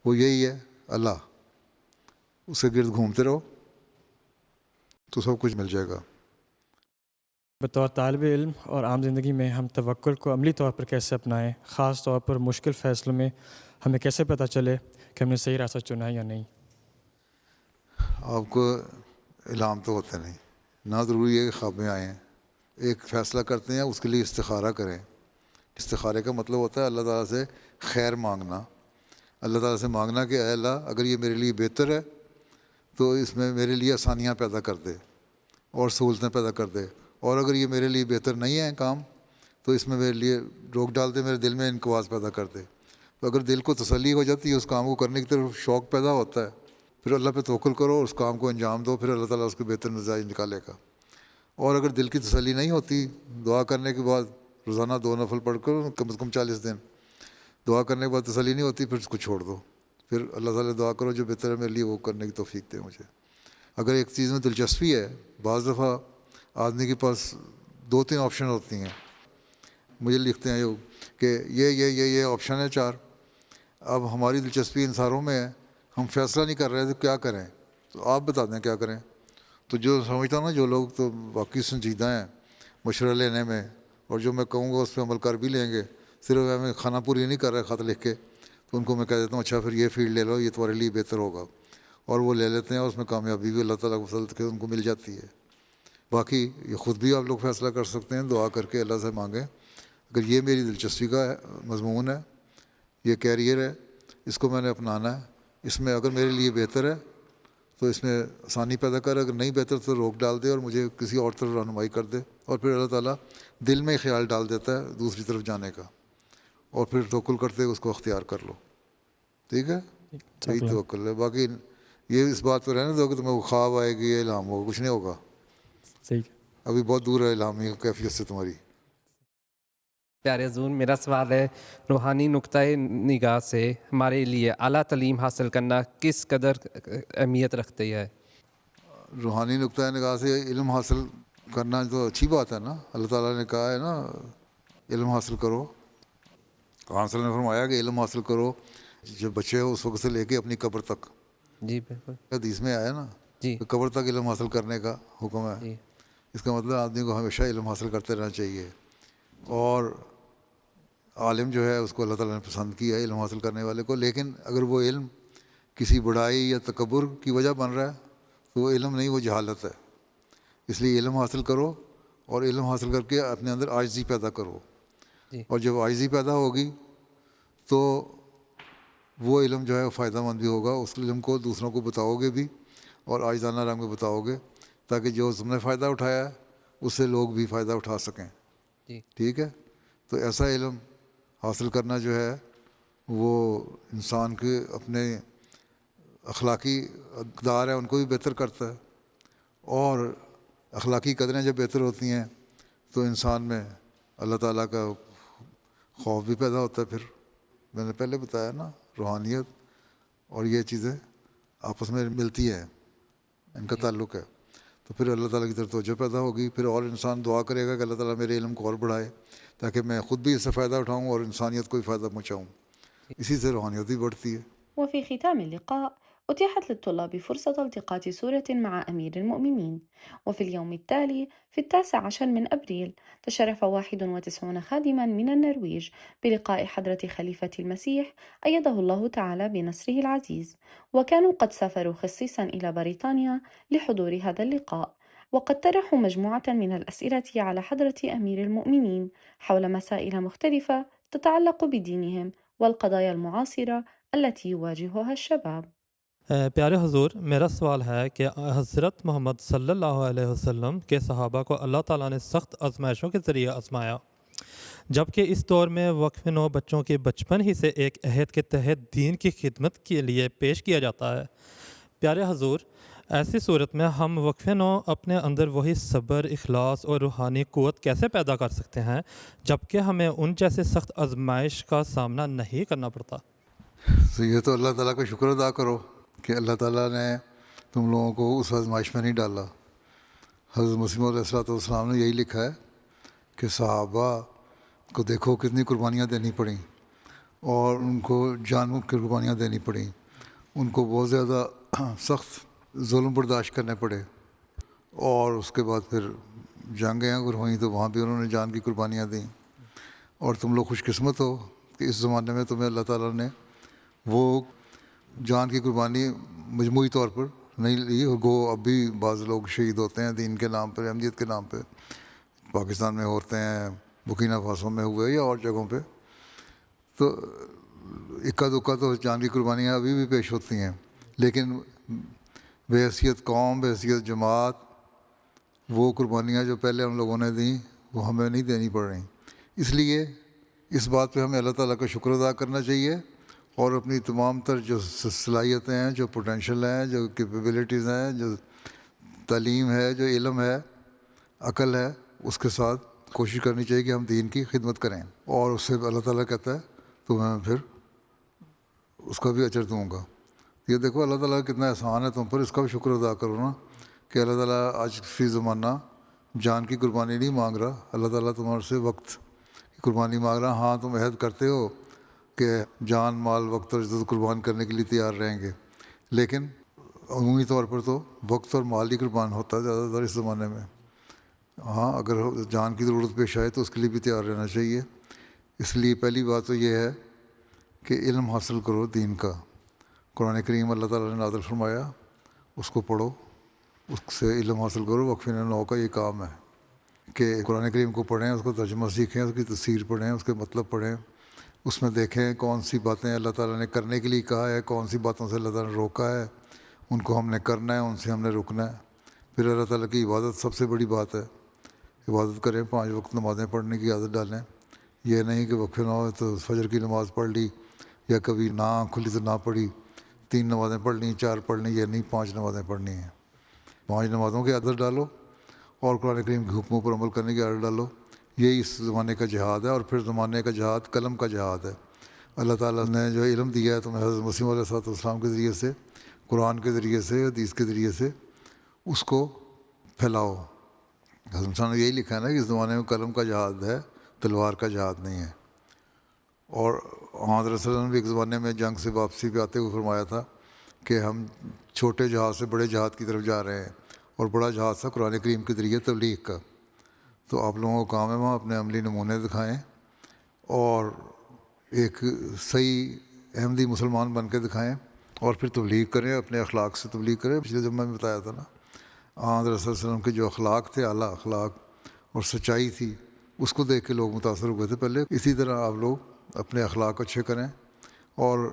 وہ یہی ہے اللہ، اس کے گرد گھومتے رہو تو سب کچھ مل جائے گا۔ بطور طالب علم اور عام زندگی میں ہم توکل کو عملی طور پر کیسے اپنائیں؟ خاص طور پر مشکل فیصلوں میں ہمیں کیسے پتہ چلے کہ ہم نے صحیح راستہ چنا ہے یا نہیں؟ آپ کو الہام تو ہوتے نہیں، نہ ضروری ہے کہ خواب میں آئیں، ایک فیصلہ کرتے ہیں اس کے لیے استخارہ کریں۔ استخارے کا مطلب ہوتا ہے اللہ تعالیٰ سے خیر مانگنا، اللہ تعالیٰ سے مانگنا کہ اے اللہ اگر یہ میرے لیے بہتر ہے تو اس میں میرے لیے آسانیاں پیدا کر دے اور سہولتیں پیدا کر دے، اور اگر یہ میرے لیے بہتر نہیں ہے کام تو اس میں میرے لیے روک ڈال دے، میرے دل میں انقباض پیدا کر دے۔ تو اگر دل کو تسلی ہو جاتی ہے، اس کام کو کرنے کی طرف شوق پیدا ہوتا ہے، پھر اللہ پہ توکل کرو، اس کام کو انجام دو، پھر اللہ تعالیٰ اس کو بہتر نتائج نکالے گا۔ اور اگر دل کی تسلی نہیں ہوتی، دعا کرنے کے بعد روزانہ 2 نفل پڑھ کر کم از کم 40 دن دعا کرنے کے بعد تسلی نہیں ہوتی، پھر اس کو چھوڑ دو، پھر اللہ تعالیٰ دعا کرو جو بہتر ہے میرے لیے وہ کرنے کی توفیق دے مجھے۔ اگر ایک چیز میں دلچسپی ہے، بعض دفعہ آدمی کے پاس 2-3 آپشن ہوتی ہیں، مجھے لکھتے ہیں کہ یہ آپشن ہے 4، اب ہماری دلچسپی ان ساروں میں ہے، ہم فیصلہ نہیں کر رہے تو کیا کریں؟ تو آپ بتا دیں کیا کریں۔ تو جو سمجھتا ہوں نا، جو لوگ تو واقعی سنجیدہ ہیں مشورہ لینے میں، اور جو میں کہوں گا اس پہ عمل کر بھی لیں گے، صرف میں کھانا پوری نہیں کر رہا خط لکھ کے، تو ان کو میں کہہ دیتا ہوں اچھا پھر یہ فیلڈ لے لو، یہ تمہارے لیے بہتر ہوگا، اور وہ لے لیتے ہیں، اور اس میں کامیابی بھی اللہ تعالیٰ کو فضل کے ان کو مل جاتی ہے۔ باقی یہ خود بھی آپ لوگ فیصلہ کر سکتے ہیں، دعا کر کے اللہ سے مانگیں اگر یہ میری دلچسپی کا مضمون ہے، یہ کیریئر ہے، اس کو میں نے اپنانا ہے، اس میں اگر میرے لیے بہتر ہے تو اس میں آسانی پیدا کر، اگر نہیں بہتر تو روک ڈال دے اور مجھے کسی اور طرف رہنمائی کر دے، اور پھر اللہ تعالیٰ دل میں ہی خیال ڈال دیتا ہے دوسری طرف جانے کا، اور پھر توکل کرتے اس کو اختیار کر لو، ٹھیک ہے؟ یہی توکل ہے۔ باقی یہ اس بات پہ رہنے دو کہ تمہیں وہ خواب آئے گی، یہ الہام ہوگا، کچھ نہیں ہوگا، صحیح، ابھی بہت دور ہے الہامی کیفیت سے تمہاری۔ پیارے حضور، میرا سوال ہے روحانی نقطۂ نگاہ سے ہمارے لیے اعلیٰ تعلیم حاصل کرنا کس قدر اہمیت رکھتی ہے؟ روحانی نقطۂ نگاہ سے علم حاصل کرنا تو اچھی بات ہے نا، اللہ تعالیٰ نے کہا ہے نا علم حاصل کرو، قرآن صلی اللہ علیہ وسلم نے فرمایا کہ علم حاصل کرو جب بچے ہو اس وقت سے لے کے اپنی قبر تک، جی بالکل، حدیث میں آیا نا جی، کہ قبر تک علم حاصل کرنے کا حکم ہے۔ اس کا مطلب آدمی کو ہمیشہ علم حاصل کرتے رہنا چاہیے، اور عالم جو ہے اس کو اللہ تعالیٰ نے پسند کیا ہے، علم حاصل کرنے والے کو۔ لیکن اگر وہ علم کسی بڑائی یا تکبر کی وجہ بن رہا ہے تو وہ علم نہیں، وہ جہالت ہے۔ اس لیے علم حاصل کرو، اور علم حاصل کر کے اپنے اندر عاجزی پیدا کرو، اور جب عاجزی پیدا ہوگی تو وہ علم جو ہے فائدہ مند بھی ہوگا، اس علم کو دوسروں کو بتاؤ گے بھی، اور عاجزانہ رنگ میں بتاؤ گے تاکہ جو تم نے فائدہ اٹھایا ہے اس سے لوگ بھی فائدہ اٹھا سکیں. جی ٹھیک ہے. تو ایسا علم حاصل کرنا جو ہے وہ انسان کے اپنے اخلاقی اقدار ہیں ان کو بھی بہتر کرتا ہے، اور اخلاقی قدریں جب بہتر ہوتی ہیں تو انسان میں اللہ تعالیٰ کا خوف بھی پیدا ہوتا ہے. پھر میں نے پہلے بتایا نا، روحانیت اور یہ چیزیں آپس میں ملتی ہیں، ان کا تعلق ہے. تو پھر اللہ تعالیٰ کی طرف توجہ پیدا ہوگی، پھر اور انسان دعا کرے گا کہ اللہ تعالیٰ میرے علم کو اور بڑھائے تاکہ میں خود بھی اس سے فائدہ اٹھاؤں اور انسانیت کو بھی فائدہ پہنچاؤں. اسی سے روحانیت بھی بڑھتی ہے. وفي ختام اللقاء أتيحت للطلاب فرصة التقاط صورة مع أمير المؤمنين. وفي اليوم التالي في 19 من أبريل تشرف 91 خادما من النرويج بلقاء حضرة خليفة المسيح أيده الله تعالى بنصره العزيز، وكانوا قد سافروا خصيصا إلى بريطانيا لحضور هذا اللقاء، وقد طرحوا مجموعة من الأسئلة على حضرة أمير المؤمنين حول مسائل مختلفة تتعلق بدينهم والقضايا المعاصرة التي يواجهها الشباب. پیارے حضور، میرا سوال ہے کہ حضرت محمد صلی اللہ علیہ وسلم کے صحابہ کو اللہ تعالیٰ نے سخت آزمائشوں کے ذریعے آزمایا، جبکہ اس دور میں وقف نو بچوں کے بچپن ہی سے ایک عہد کے تحت دین کی خدمت کے لیے پیش کیا جاتا ہے. پیارے حضور، ایسی صورت میں ہم وقف نو اپنے اندر وہی صبر، اخلاص اور روحانی قوت کیسے پیدا کر سکتے ہیں جبکہ ہمیں ان جیسے سخت آزمائش کا سامنا نہیں کرنا پڑتا؟ تو یہ تو اللہ تعالیٰ کا شکر ادا کرو کہ اللہ تعالیٰ نے تم لوگوں کو اس آزمائش میں نہیں ڈالا. حضرت مسیح علیہ الصلوۃ والسلام نے یہی لکھا ہے کہ صحابہ کو دیکھو کتنی قربانیاں دینی پڑیں، اور ان کو جانوں کی قربانیاں دینی پڑیں، ان کو بہت زیادہ سخت ظلم برداشت کرنے پڑے، اور اس کے بعد پھر جنگیں اگر ہوئیں تو وہاں بھی انہوں نے جان کی قربانیاں دیں. اور تم لوگ خوش قسمت ہو کہ اس زمانے میں تمہیں اللہ تعالیٰ نے وہ جان کی قربانی مجموعی طور پر نہیں لی. گو اب بھی بعض لوگ شہید ہوتے ہیں دین کے نام پر، احمدیت کے نام پہ، پاکستان میں ہوتے ہیں، برکینا فاسو میں ہوئے یا اور جگہوں پہ. تو اکا دکا تو جان کی قربانیاں ابھی بھی پیش ہوتی ہیں، لیکن بحیثیت قوم، بحیثیت جماعت، وہ قربانیاں جو پہلے ہم لوگوں نے دیں وہ ہمیں نہیں دینی پڑ رہی. اس لیے اس بات پہ ہمیں اللہ تعالیٰ کا شکر ادا کرنا چاہیے، اور اپنی تمام تر جو صلاحیتیں ہیں، جو پوٹینشیل ہیں، جو کیپیبلٹیز ہیں، جو تعلیم ہے، جو علم ہے، عقل ہے، اس کے ساتھ کوشش کرنی چاہیے کہ ہم دین کی خدمت کریں. اور اس سے اللہ تعالیٰ کہتا ہے تو میں پھر اس کا بھی اجر دوں گا. یہ دیکھو اللہ تعالیٰ کا کتنا احسان ہے تم پر، اس کا بھی شکر ادا کرو نا کہ اللہ تعالیٰ آج فی زمانہ جان کی قربانی نہیں مانگ رہا، اللہ تعالیٰ تمہارے سے وقت کی قربانی مانگ رہا. ہاں تم عہد کرتے ہو کہ جان، مال، وقت اور عزت قربان کرنے کے لیے تیار رہیں گے، لیکن عمومی طور پر تو وقت اور مال ہی قربان ہوتا ہے زیادہ تر اس زمانے میں. ہاں اگر جان کی ضرورت پیش آئے تو اس کے لیے بھی تیار رہنا چاہیے. اس لیے پہلی بات تو یہ ہے کہ علم حاصل کرو دین کا. قرآن کریم اللہ تعالیٰ نے نازل فرمایا، اس کو پڑھو، اس سے علم حاصل کرو. وقف نو کا یہ کام ہے کہ قرآن کریم کو پڑھیں، اس کو ترجمہ سیکھیں، اس کی تفسیر پڑھیں، اس کے مطلب پڑھیں، اس میں دیکھیں کون سی باتیں اللہ تعالیٰ نے کرنے کے لیے کہا ہے، کون سی باتوں سے اللہ تعالیٰ نے روکا ہے، ان کو ہم نے کرنا ہے، ان سے ہم نے رکنا ہے. پھر اللہ تعالیٰ کی عبادت سب سے بڑی بات ہے. عبادت کریں، 5 وقت نمازیں پڑھنے کی عادت ڈالیں. یہ نہیں کہ وقف نہ ہو تو فجر کی نماز پڑھ لی، یا کبھی نہ کھلی تو نہ پڑھی، 3 نمازیں پڑھ لیں، 4 پڑھ لیں. یہ نہیں، 5 نمازیں پڑھنی ہیں. 5 نمازوں کی عادت ڈالو اور قرآن کریم کے حکموں پر عمل کرنے کی عادت ڈالو. یہی اس زمانے کا جہاد ہے. اور پھر زمانے کا جہاد قلم کا جہاد ہے. اللہ تعالیٰ نے جو علم دیا ہے تمہیں حضرت مسیح علیہ السلام کے ذریعے سے، قرآن کے ذریعے سے، حدیث کے ذریعے سے، اس کو پھیلاؤ. حضرت نے یہی لکھا ہے نا کہ اس زمانے میں قلم کا جہاد ہے، تلوار کا جہاد نہیں ہے. اور حضرت صلی اللہ علیہ وسلم بھی ایک زمانے میں جنگ سے واپسی پہ آتے ہوئے فرمایا تھا کہ ہم چھوٹے جہاد سے بڑے جہاد کی طرف جا رہے ہیں، اور بڑا جہاد تھا قرآن کریم کے ذریعے تبلیغ کا. تو آپ لوگوں کا کام ہے وہاں اپنے عملی نمونے دکھائیں اور ایک صحیح احمدی مسلمان بن کے دکھائیں، اور پھر تبلیغ کریں، اپنے اخلاق سے تبلیغ کریں. پچھلے جب میں بتایا تھا نا، حضرت صلی اللہ علیہ وسلم کے جو اخلاق تھے، اعلیٰ اخلاق اور سچائی تھی، اس کو دیکھ کے لوگ متاثر ہوئے تھے پہلے. اسی طرح آپ لوگ اپنے اخلاق اچھے کریں، اور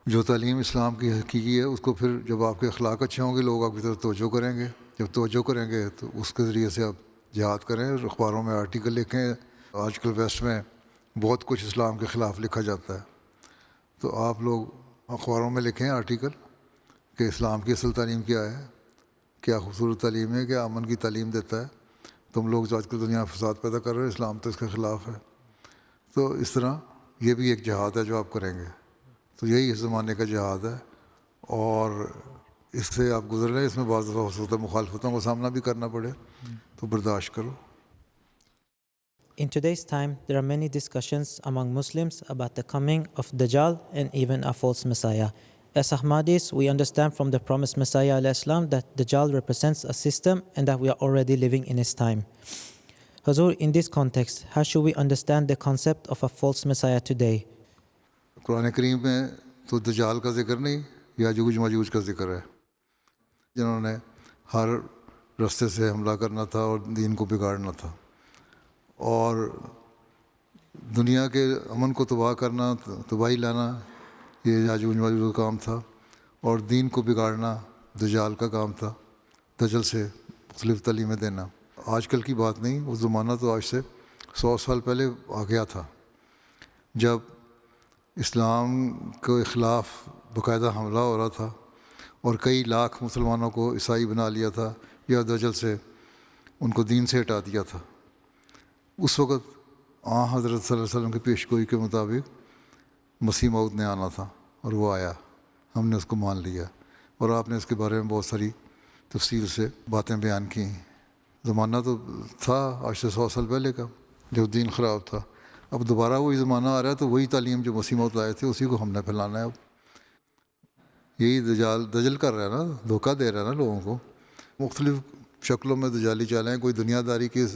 جو تعلیم اسلام کی حقیقی ہے اس کو پھر جب آپ کے اخلاق اچھے ہوں گے لوگ آپ کی طرف توجہ کریں گے. جب توجہ کریں گے تو اس کے ذریعے سے آپ جہاد کریں. اخباروں میں آرٹیکل لکھیں. آج کل ویسٹ میں بہت کچھ اسلام کے خلاف لکھا جاتا ہے, تو آپ لوگ اخباروں میں لکھیں آرٹیکل کہ اسلام کی اصل تعلیم کیا ہے, کیا خوبصورت تعلیم ہے, کیا امن کی تعلیم دیتا ہے. تم لوگ جو آج کل دنیا میں فساد پیدا کر رہے ہیں, اسلام تو اس کے خلاف ہے. تو اس طرح یہ بھی ایک جہاد ہے جو آپ کریں گے. تو یہی اس زمانے کا جہاد ہے, اور اس سے آپ گزر رہے ہیں. اس میں بعض دفعہ ہو سکتا ہے مخالفتوں کا سامنا بھی کرنا پڑے, تو برداشت کرو. In today's time, there are many discussions among Muslims about the coming of Dajjal and even a false Messiah. As Ahmadis, we understand from the promised Messiah al-Islam that Dajjal represents a system and that we are already living in his time. Hazur, in this context, how should we understand the concept of a false Messiah today? قرآن کریم میں تو دجال کا ذکر نہیں, یاجوج ماجوج کا ذکر ہے, جنہوں نے ہر راستے سے حملہ کرنا تھا اور دین کو بگاڑنا تھا, اور دنیا کے امن کو تباہ کرنا, تباہی لانا, یہ یاجوج ماجوج کا کام تھا, اور دین کو بگاڑنا دجال کا کام تھا. دجل سے مختلف تعلیمیں دینا آج کل کی بات نہیں. وہ زمانہ تو آج سے 100 سال پہلے آ گیا تھا, جب اسلام کے خلاف باقاعدہ حملہ ہو رہا تھا اور کئی لاکھ مسلمانوں کو عیسائی بنا لیا تھا, یا دجل سے ان کو دین سے ہٹا دیا تھا. اس وقت حضرت صلی اللہ علیہ وسلم کی پیش گوئی کے مطابق مسیح موعود نے آنا تھا, اور وہ آیا. ہم نے اس کو مان لیا, اور آپ نے اس کے بارے میں بہت ساری تفصیل سے باتیں بیان کی. زمانہ تو تھا آج سے 100 سال پہلے کا, جب دین خراب تھا. اب دوبارہ وہی زمانہ آ رہا ہے, تو وہی تعلیم جو مسیح موعود لائے تھے اسی کو ہم نے پھیلانا ہے. اب یہی دجل کر رہا ہے نا, دھوکہ دے رہا ہے نا لوگوں کو. مختلف شکلوں میں دجالی چالیں, کوئی دنیا داری کی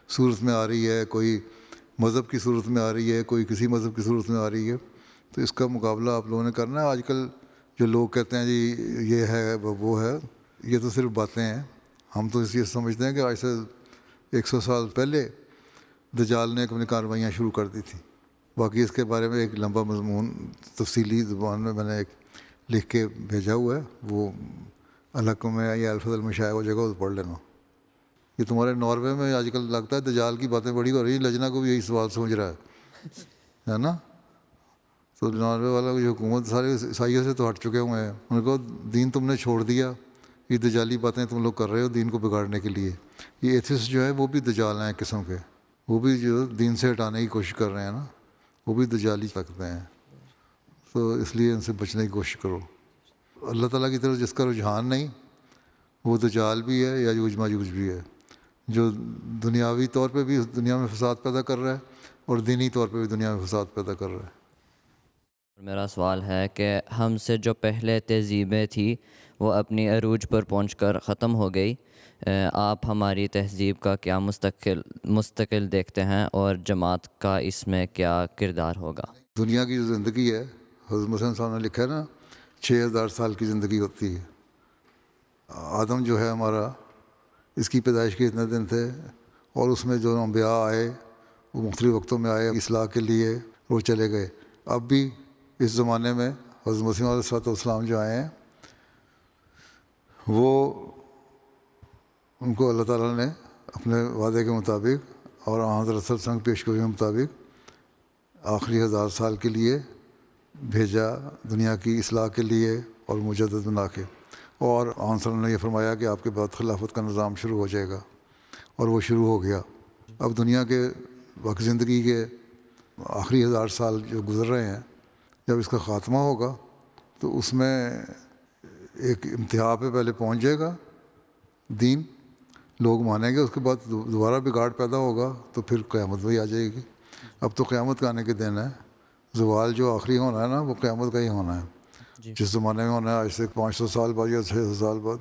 صورت میں آ رہی ہے, کوئی مذہب کی صورت میں آ رہی ہے, کوئی کسی مذہب کی صورت میں آ رہی ہے. تو اس کا مقابلہ آپ لوگوں نے کرنا ہے. آج کل جو لوگ کہتے ہیں جی یہ ہے وہ ہے, یہ تو صرف باتیں ہیں. ہم تو اس لیے سمجھتے ہیں کہ آج سے 100 سال پہلے دجال نے اپنی کارروائیاں شروع کر دی تھیں. باقی اس کے بارے میں ایک لمبا مضمون تفصیلی زبان میں نے ایک لکھ کے بھیجا ہوا ہے, وہ الحق میں یا الفضل میں شائع ہو جائے گا, تو پڑھ لینا. یہ تمہارے ناروے میں آج کل لگتا ہے دجال کی باتیں بڑی ہو رہی ہیں. لجنا کو بھی یہی سوال سمجھ رہا ہے نا. تو ناروے والا جو حکومت سارے عیسائیوں سے تو ہٹ چکے ہوئے ہیں. ان کو دین تم نے چھوڑ دیا, یہ دجالی باتیں تم لوگ کر رہے ہو دین کو بگاڑنے کے لیے. یہ ایتھسٹ جو ہے وہ بھی دجال ہیں ایک قسم کے, وہ بھی جو دین سے ہٹانے کی کوشش کر رہے ہیں نا, وہ بھی دجالی لگتے ہیں. تو اس لیے ان سے بچنے کی کوشش کرو. اللہ تعالیٰ کی طرف جس کا رجحان نہیں, وہ دجال بھی ہے, یاجوج ماجوج بھی ہے, جو دنیاوی طور پہ بھی دنیا میں فساد پیدا کر رہا ہے, اور دینی طور پہ بھی دنیا میں فساد پیدا کر رہا ہے. میرا سوال ہے کہ ہم سے جو پہلے تہذیبیں تھیں وہ اپنی عروج پر پہنچ کر ختم ہو گئی. آپ ہماری تہذیب کا کیا مستقل دیکھتے ہیں, اور جماعت کا اس میں کیا کردار ہوگا؟ دنیا کی جو زندگی ہے, حضرت مسلم صاحب نے لکھا ہے نا, 6000 سال کی زندگی ہوتی ہے. آدم جو ہے ہمارا, اس کی پیدائش کے اتنے دن تھے, اور اس میں جو انبیاء آئے وہ مختلف وقتوں میں آئے اصلاح کے لیے, وہ چلے گئے. اب بھی اس زمانے میں حضرت مسیح علیہ السلام جو آئے ہیں, وہ ان کو اللہ تعالیٰ نے اپنے وعدے کے مطابق اور حضرت صلی اللہ علیہ وسلم کی پیشگوئی کے مطابق آخری 1000 سال کے لیے بھیجا, دنیا کی اصلاح کے لیے اور مجدد بنا کے. اور صلی اللہ علیہ وسلم نے یہ فرمایا کہ آپ کے بعد خلافت کا نظام شروع ہو جائے گا, اور وہ شروع ہو گیا. اب دنیا کے باقی زندگی کے آخری 1000 سال جو گزر رہے ہیں, جب اس کا خاتمہ ہوگا تو اس میں ایک انتہا پہ پہلے پہنچ جائے گا دین, لوگ مانیں گے, اس کے بعد دوبارہ بگاڑ پیدا ہوگا, تو پھر قیامت بھی آ جائے گی. اب تو قیامت کا آنے کے دن ہے. زوال جو آخری ہونا ہے نا, وہ قیامت کا ہی ہونا ہے. جس زمانے میں ہونا ہے آج سے 500 سال بعد یا 600 سال بعد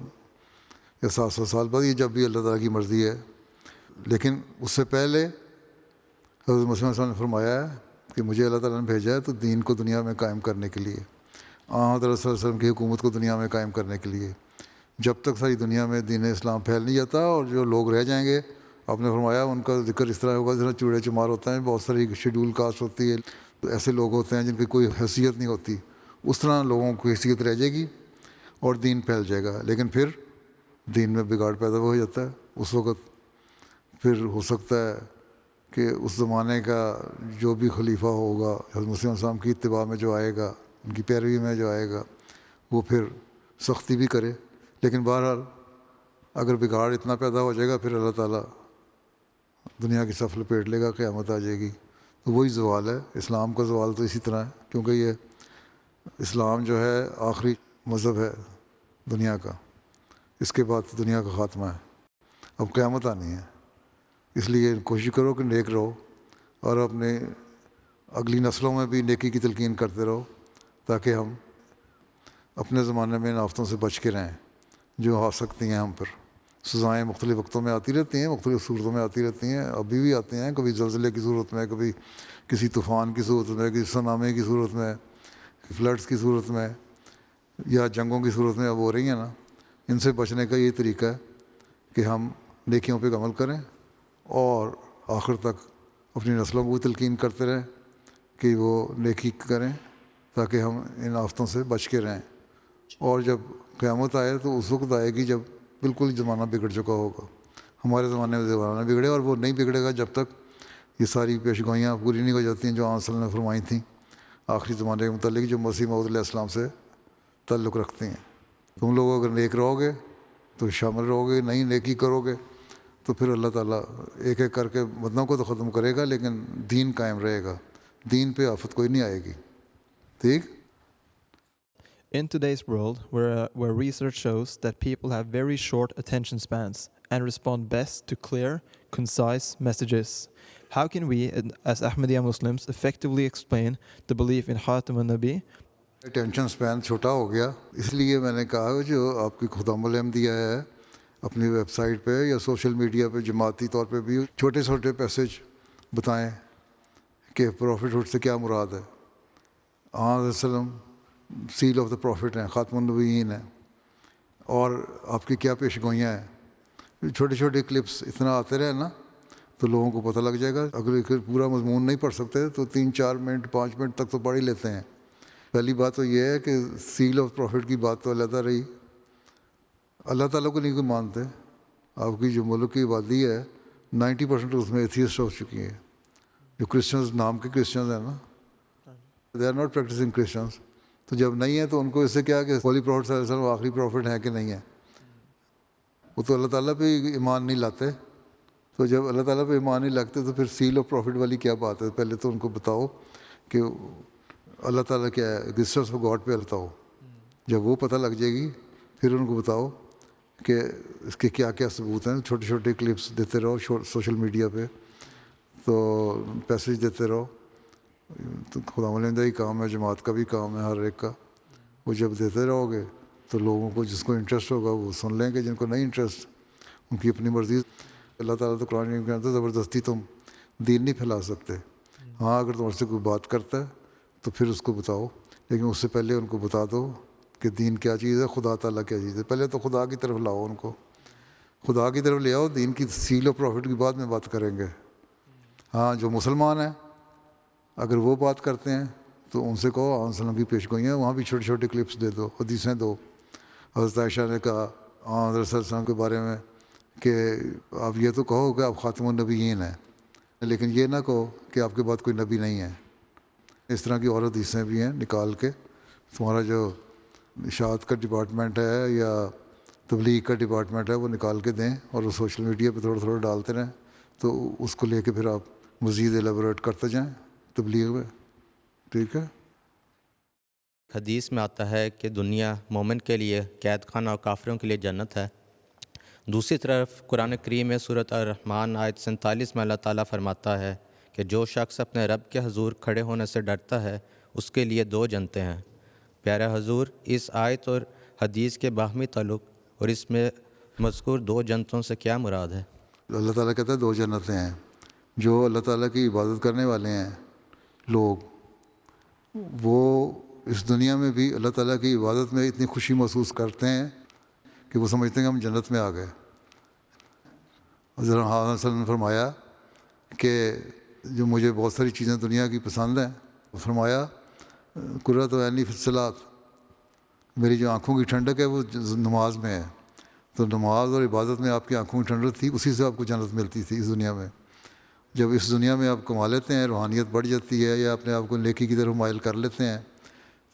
یا 700 سال بعد, یہ جب بھی اللہ تعالیٰ کی مرضی ہے. لیکن اس سے پہلے حضرت مسیح صلی اللہ علیہ وسلم نے فرمایا ہے کہ مجھے اللہ تعالیٰ نے بھیجا ہے تو دین کو دنیا میں قائم کرنے کے لیے, حضرت صلی اللہ علیہ وسلم کی حکومت کو دنیا میں قائم کرنے کے لیے. جب تک ساری دنیا میں دین اسلام پھیل نہیں جاتا, اور جو لوگ رہ جائیں گے, آپ نے فرمایا ان کا ذکر اس طرح ہوگا جس طرح چوڑے چمار ہوتا ہے, بہت ساری شیڈول کاسٹ ہوتی ہے, تو ایسے لوگ ہوتے ہیں جن کی کوئی حیثیت نہیں ہوتی, اس طرح لوگوں کو حیثیت رہ جائے گی اور دین پھیل جائے گا. لیکن پھر دین میں بگاڑ پیدا ہو جاتا ہے. اس وقت پھر ہو سکتا ہے کہ اس زمانے کا جو بھی خلیفہ ہوگا حضرت مسیح علیہ السلام کی اتباع میں جو آئے گا, ان کی پیروی میں جو آئے گا, وہ پھر سختی بھی کرے. لیکن بہرحال اگر بگاڑ اتنا پیدا ہو جائے گا پھر اللہ تعالیٰ دنیا کی صف لپیٹ لے گا, قیامت آ جائے گی. تو وہی زوال ہے. اسلام کا زوال تو اسی طرح ہے, کیونکہ یہ اسلام جو ہے آخری مذہب ہے دنیا کا. اس کے بعد دنیا کا خاتمہ ہے, اب قیامت آنی ہے. اس لیے کوشش کرو کہ نیک رہو اور اپنے اگلی نسلوں میں بھی نیکی کی تلقین کرتے رہو, تاکہ ہم اپنے زمانے میں ان آفتوں سے بچ کے رہیں جو آ سکتی ہیں ہم پر. سزائیں مختلف وقتوں میں آتی رہتی ہیں, مختلف صورتوں میں آتی رہتی ہیں, ابھی بھی آتی ہیں, کبھی زلزلے کی صورت میں, کبھی کسی طوفان کی صورت میں, کسی سونامی کی صورت میں, فلڈس کی صورت میں, یا جنگوں کی صورت میں اب ہو رہی ہیں نا. ان سے بچنے کا یہ طریقہ ہے کہ ہم نیکیوں پہ عمل کریں اور آخر تک اپنی نسلوں کو تلقین کرتے رہیں کہ وہ نیکی کریں, تاکہ ہم ان آفتوں سے بچ کے رہیں. اور جب قیامت آئے تو اس وقت آئے گی جب بالکل زمانہ بگڑ چکا ہوگا. ہمارے زمانے میں زمانہ بگڑے, اور وہ نہیں بگڑے گا جب تک یہ ساری پیشگوئیاں پوری نہیں ہو جاتی ہیں جو آن صلی اللہ علیہ وسلم نے فرمائی تھیں آخری زمانے کے متعلق, جو مسیح موعود علیہ السلام سے تعلق رکھتی ہیں. تم لوگ اگر نیک رہو گے تو شامل رہو گے, نہیں نیکی کرو گے تو پھر اللہ تعالیٰ ایک ایک کر کے بدنوں کو تو ختم کرے گا, لیکن دین قائم رہے گا. دین پہ آفت کوئی نہیں آئے گی. ٹھیک. In today's world, where research shows that people have very short attention spans and respond best to clear, concise messages, how can we, as Ahmadiyya Muslims, effectively explain the belief in Khatam al-Nabi? Tension span چھوٹا ہو گیا, اس لیے میں نے کہا جو آپ کی خدام الحمدیہ ہے اپنی ویب سائٹ پہ یا سوشل میڈیا پہ جماعتی طور پہ بھی چھوٹے چھوٹے پیسج بتائیں کہ پروفٹ ہوڈ سے کیا مراد ہے. آن وسلم سیل آف دا پروفٹ ہیں, خاتم النبیین ہیں, اور آپ کی کیا پیش گوئیاں ہیں. چھوٹے چھوٹے کلپس اتنا آتے رہے نا تو لوگوں کو پتہ لگ جائے گا. اگر پورا مضمون نہیں پڑھ سکتے تو 3-4 منٹ 5 منٹ تک تو پڑھ ہی لیتے ہیں. پہلی بات تو یہ ہے کہ سیل آف پروفٹ کی بات تو علیحدہ رہی, اللہ تعالیٰ کو نہیں کوئی مانتے. آپ کی جو ملک کی آبادی ہے 90% اس میں ایتھیسٹ ہو چکی ہے. جو کرسچنز نام کے کرسچنز ہیں نا, they are not practising Christians. تو جب نہیں ہے تو ان کو اس سے کیا کہ ہولی پروفٹ صلی اللہ علیہ وسلم آخری پروفٹ ہیں کہ نہیں ہیں. وہ تو اللہ تعالیٰ پہ ایمان نہیں لاتے. تو جب اللہ تعالیٰ پہ ایمان نہیں لگتے تو پھر سیل آف پروفٹ والی کیا بات ہے. پہلے تو ان کو بتاؤ کہ اللہ تعالیٰ کیا ہے, ایگزسٹنس آف گاڈ پہ بتاؤ. جب وہ پتہ لگ جائے گی پھر ان کو بتاؤ کہ اس کے کیا کیا ثبوت ہیں. چھوٹے چھوٹے کلپس دیتے رہو سوشل میڈیا پہ, تو پیسج دیتے رہو. تو خدا ملندہ ہی کام ہے, جماعت کا بھی کام ہے, ہر ایک کا. وہ جب دیتے رہو گے تو لوگوں کو جس کو انٹرسٹ ہوگا وہ سن لیں گے, جن کو نہیں انٹرسٹ ان کی اپنی مرضی. اللہ تعالیٰ تو قرآن میں کہتا ہے زبردستی تم دین نہیں پھیلا سکتے. ہاں اگر تم سے کوئی بات کرتا ہے تو پھر اس کو بتاؤ, لیکن اس سے پہلے ان کو بتا دو کہ دین کیا چیز ہے, خدا تعالیٰ کیا چیز ہے. پہلے تو خدا کی طرف لاؤ ان کو, خدا کی طرف لے آؤ. دین کی سیل و پروفٹ کی بعد میں بات کریں گے. ہاں جو مسلمان ہیں اگر وہ بات کرتے ہیں تو ان سے کہو آن وسلم کی پیش گوئیاں, وہاں بھی چھوٹے چھوٹے کلپس دے دو, حدیثیں دو. حضرت عائشہ نے کہا آن حضرت صلی اللہ علیہ وسلم کے بارے میں کہ آپ یہ تو کہو کہ آپ خاتم النبیین ہیں, لیکن یہ نہ کہو کہ آپ کے بعد کوئی نبی نہیں ہے. اس طرح کی اور حدیثیں بھی ہیں, نکال کے تمہارا جو اشاعت کا ڈپارٹمنٹ ہے یا تبلیغ کا ڈپارٹمنٹ ہے وہ نکال کے دیں, اور وہ سوشل میڈیا پہ تھوڑا تھوڑا ڈالتے رہیں, تو اس کو لے کے پھر آپ مزید ایلیبوریٹ کرتے جائیں تبلیغ میں. ٹھیک ہے. حدیث میں آتا ہے کہ دنیا مومن کے لیے قید خانہ اور کافروں کے لیے جنت ہے. دوسری طرف قرآن کریم میں سورۃ الرحمن آیت 47 میں اللہ تعالیٰ فرماتا ہے کہ جو شخص اپنے رب کے حضور کھڑے ہونے سے ڈرتا ہے اس کے لیے 2 جنتیں ہیں. پیارے حضور, اس آیت اور حدیث کے باہمی تعلق اور اس میں مذکور 2 جنتوں سے کیا مراد ہے؟ اللہ تعالیٰ کہتا ہے 2 جنتیں ہیں. جو اللہ تعالیٰ کی عبادت کرنے والے ہیں لوگ, وہ اس دنیا میں بھی اللہ تعالیٰ کی عبادت میں اتنی خوشی محسوس کرتے ہیں کہ وہ سمجھتے ہیں کہ ہم جنت میں آ گئے. حضرت صلی اللہ علیہ وسلم نے فرمایا کہ جو مجھے بہت ساری چیزیں دنیا کی پسند ہیں, فرمایا قرۃ عینی فی الصلاۃ, میری جو آنکھوں کی ٹھنڈک ہے وہ نماز میں ہے. تو نماز اور عبادت میں آپ کی آنکھوں میں ٹھنڈک تھی، اسی سے آپ کو جنت ملتی تھی اس دنیا میں. جب اس دنیا میں آپ کما لیتے ہیں، روحانیت بڑھ جاتی ہے یا اپنے آپ کو نیکی کی طرف مائل کر لیتے ہیں،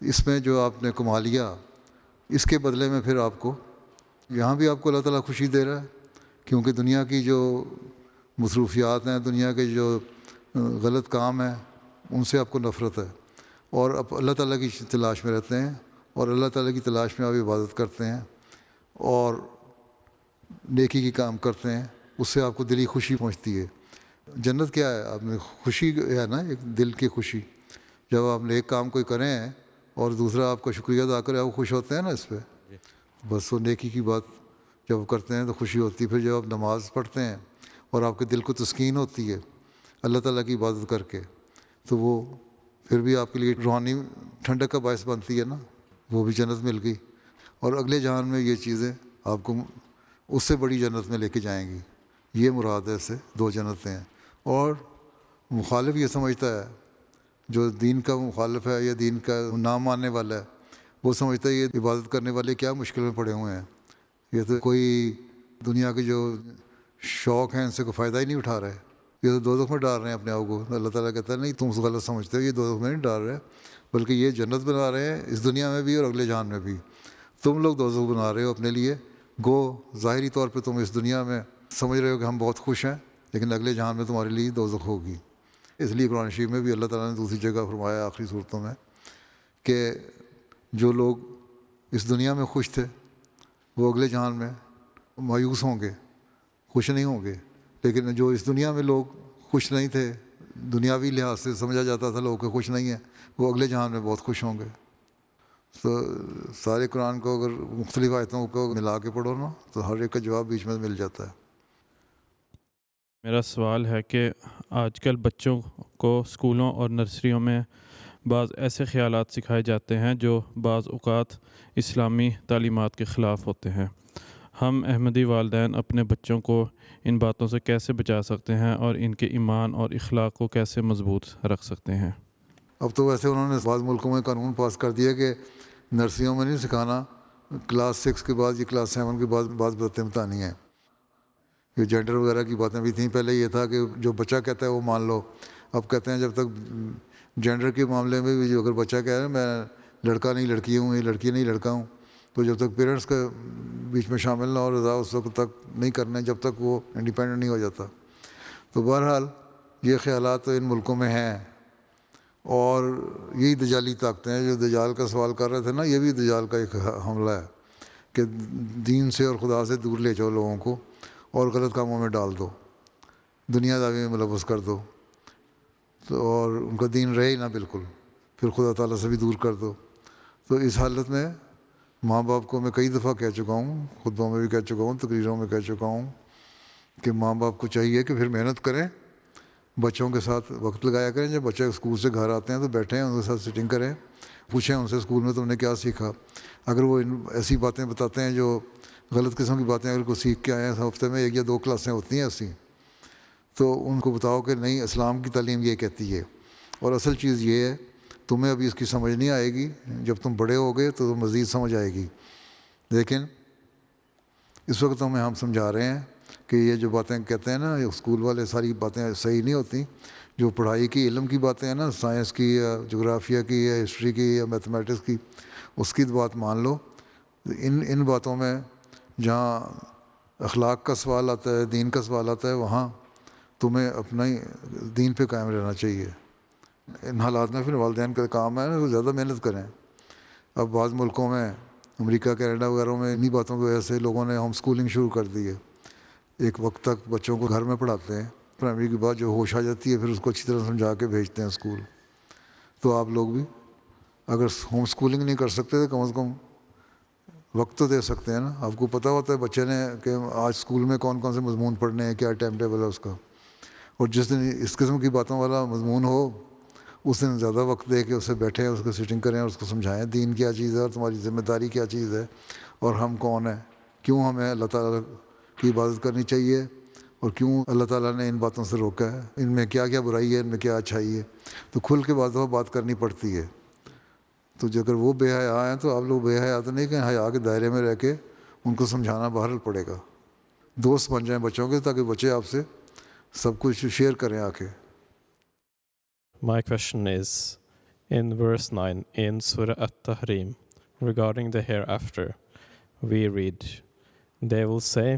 اس میں جو آپ نے کما لیا اس کے بدلے میں پھر آپ کو یہاں بھی آپ کو اللہ تعالیٰ خوشی دے رہا ہے، کیونکہ دنیا کی جو مصروفیات ہیں، دنیا کے جو غلط کام ہیں، ان سے آپ کو نفرت ہے، اور اب اللہ تعالیٰ کی تلاش میں رہتے ہیں، اور اللہ تعالیٰ کی تلاش میں آپ عبادت کرتے ہیں اور نیکی کی کام کرتے ہیں، اس سے آپ کو دلی خوشی پہنچتی ہے. جنت کیا ہے؟ آپ نے خوشی ہے نا، ایک دل کی خوشی. جب آپ نیک کام کوئی کریں اور دوسرا آپ کا شکریہ ادا کرے، آپ خوش ہوتے ہیں نا اس پہ. بس وہ نیکی کی بات جب کرتے ہیں تو خوشی ہوتی ہے. پھر جب آپ نماز پڑھتے ہیں اور آپ کے دل کو تسکین ہوتی ہے اللہ تعالیٰ کی عبادت کر کے، تو وہ پھر بھی آپ کے لیے روحانی ٹھنڈک کا باعث بنتی ہے نا، وہ بھی جنت مل گئی. اور اگلے جہان میں یہ چیزیں آپ کو اس سے بڑی جنت میں لے کے جائیں گی. یہ مراد ہے، اس سے 2 جنتیں ہیں. اور مخالف یہ سمجھتا ہے، جو دین کا مخالف ہے یا دین کا نہ ماننے والا ہے، وہ سمجھتا ہے یہ عبادت کرنے والے کیا مشکل میں پڑے ہوئے ہیں، یہ تو کوئی دنیا کے جو شوق ہیں ان سے کوئی فائدہ ہی نہیں اٹھا رہے، یہ تو دوزخ میں ڈال رہے ہیں اپنے آپ کو. اللہ تعالیٰ کہتا ہے نہیں، تم غلط سمجھتے ہو، یہ دوزخ میں نہیں ڈال رہے بلکہ یہ جنت بنا رہے ہیں اس دنیا میں بھی اور اگلے جہان میں بھی. تم لوگ دوزخ بنا رہے ہو اپنے لیے. گو ظاہری طور پہ تم اس دنیا میں سمجھ رہے ہو کہ ہم بہت خوش ہیں، لیکن اگلے جہان میں تمہارے لیے دوزخ ہوگی. اس لیے قرآن شریف میں بھی اللہ تعالیٰ نے دوسری جگہ فرمایا آخری صورتوں میں کہ جو لوگ اس دنیا میں خوش تھے وہ اگلے جہان میں مایوس ہوں گے، خوش نہیں ہوں گے. لیکن جو اس دنیا میں لوگ خوش نہیں تھے، دنیاوی لحاظ سے سمجھا جاتا تھا لوگ کہ خوش نہیں ہیں، وہ اگلے جہان میں بہت خوش ہوں گے. تو سارے قرآن کو اگر مختلف آیتوں کو ملا کے پڑھو نا تو ہر ایک کا جواب بیچ میں مل جاتا ہے. میرا سوال ہے کہ آج کل بچوں کو اسکولوں اور نرسریوں میں بعض ایسے خیالات سکھائے جاتے ہیں جو بعض اوقات اسلامی تعلیمات کے خلاف ہوتے ہیں. ہم احمدی والدین اپنے بچوں کو ان باتوں سے کیسے بچا سکتے ہیں اور ان کے ایمان اور اخلاق کو کیسے مضبوط رکھ سکتے ہیں؟ اب تو ویسے انہوں نے بعض ملکوں میں قانون پاس کر دیا کہ نرسریوں میں نہیں سکھانا، کلاس 6 کے بعد یا کلاس 7 کے بعد بعض باتیں بتانی ہیں. یہ جینڈر وغیرہ کی باتیں بھی تھیں. پہلے یہ تھا کہ جو بچہ کہتا ہے وہ مان لو. اب کہتے ہیں جب تک جینڈر کے معاملے میں بھی جو اگر بچہ کہہ رہا ہے میں لڑکا نہیں لڑکی ہوں، یہ لڑکی نہیں لڑکا ہوں، تو جب تک پیرنٹس کا بیچ میں شامل نہ ہو رضا اس وقت تک نہیں کرنا، جب تک وہ انڈیپینڈنٹ نہیں ہو جاتا. تو بہرحال یہ خیالات تو ان ملکوں میں ہیں، اور یہی دجالی طاقتیں ہیں. جو دجال کا سوال کر رہے تھے نا، یہ بھی دجال کا ایک حملہ ہے کہ دین سے اور خدا سے دور لے جاؤ لوگوں کو اور غلط کاموں میں ڈال دو، دنیا داری میں ملوث کر دو، تو اور ان کا دین رہے ہی نہ بالکل، پھر خدا تعالیٰ سے بھی دور کر دو. تو اس حالت میں ماں باپ کو میں کئی دفعہ کہہ چکا ہوں، خطبوں میں بھی کہہ چکا ہوں، تقریروں میں کہہ چکا ہوں کہ ماں باپ کو چاہیے کہ پھر محنت کریں، بچوں کے ساتھ وقت لگایا کریں. جب بچے اسکول سے گھر آتے ہیں تو بیٹھیں ان کے ساتھ سٹنگ کریں، پوچھیں ان سے اسکول میں تم نے کیا سیکھا. اگر وہ ایسی باتیں بتاتے ہیں جو غلط قسم کی باتیں اگر کوئی سیکھ کے آئے ہیں، ہفتے میں 1 یا 2 کلاسیں ہوتی ہیں ایسی، تو ان کو بتاؤ کہ نہیں، اسلام کی تعلیم یہ کہتی ہے. اور اصل چیز یہ ہے، تمہیں ابھی اس کی سمجھ نہیں آئے گی، جب تم بڑے ہو گئے تو مزید سمجھ آئے گی. لیکن اس وقت ہم سمجھا رہے ہیں کہ یہ جو باتیں کہتے ہیں نا اسکول والے، ساری باتیں صحیح نہیں ہوتی. جو پڑھائی کی علم کی باتیں ہیں نا، سائنس کی یا جغرافیہ کی یا ہسٹری کی یا میتھمیٹکس کی، اس کی بات مان لو. ان باتوں میں جہاں اخلاق کا سوال آتا ہے، دین کا سوال آتا ہے، وہاں تمہیں اپنا ہی دین پہ قائم رہنا چاہیے. ان حالات میں پھر والدین کا کام ہے وہ زیادہ محنت کریں. اب بعض ملکوں میں، امریکہ کینیڈا وغیرہ میں، انہی باتوں کی وجہ سے لوگوں نے ہوم اسکولنگ شروع کر دی ہے. ایک وقت تک بچوں کو گھر میں پڑھاتے ہیں، پرائمری کے بعد جو ہوش آ جاتی ہے پھر اس کو اچھی طرح سمجھا کے بھیجتے ہیں اسکول. تو آپ لوگ بھی اگر ہوم اسکولنگ نہیں کر سکتے تو کم از کم وقت تو دے سکتے ہیں نا. آپ کو پتہ ہوتا ہے بچے نے کہ آج اسکول میں کون کون سے مضمون پڑھنے ہیں، کیا ٹائم ٹیبل ہے اس کا. اور جس دن اس قسم کی باتوں والا مضمون ہو اس دن زیادہ وقت دے کے اسے بیٹھیں، اس کو سٹنگ کریں اور اس کو سمجھائیں دین کیا چیز ہے اور تمہاری ذمہ داری کیا چیز ہے اور ہم کون ہیں، کیوں ہمیں اللہ تعالیٰ کی عبادت کرنی چاہیے اور کیوں اللہ تعالیٰ نے ان باتوں سے روکا ہے، ان میں کیا کیا برائی ہے، ان میں کیا اچھائی ہے. تو کھل کے بعض دفعہ بات کرنی پڑتی ہے. تو جو اگر وہ بے حیا ہیں تو آپ لوگ بے حیا تو نہیں کہ حیا کے دائرے میں رہ کے ان کو سمجھانا بہرحال پڑے گا. دوست بن جائیں بچوں کے تاکہ بچے آپ سے سب کچھ شیئر کریں آ کے. My question is, in verse 9 in Surah At-Tahrim, regarding the hereafter, we read, they will say,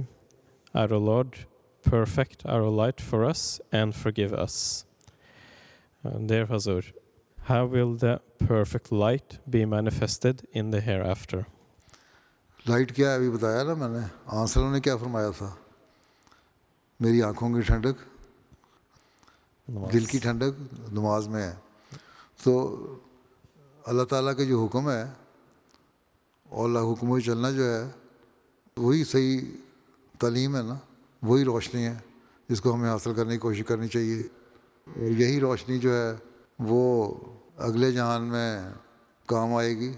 our Lord, perfect our light for us and forgive us. And dear Hazur, how will the perfect light be manifested in the hereafter? Light کیا ہے ابھی بتایا نا میں نے. آنسروں نے کیا فرمایا تھا؟ میری آنکھوں کی ٹھنڈک، دل کی ٹھنڈک نماز میں ہے. تو اللہ تعالیٰ کے جو حکم ہے اور اللہ حکم میں چلنا جو ہے وہی صحیح تعلیم ہے نا، وہی روشنی ہے جس کو ہمیں حاصل کرنے کی کوشش کرنی چاہیے. اور یہی روشنی جو ہے وہ اگلے جہان میں کام آئے گی،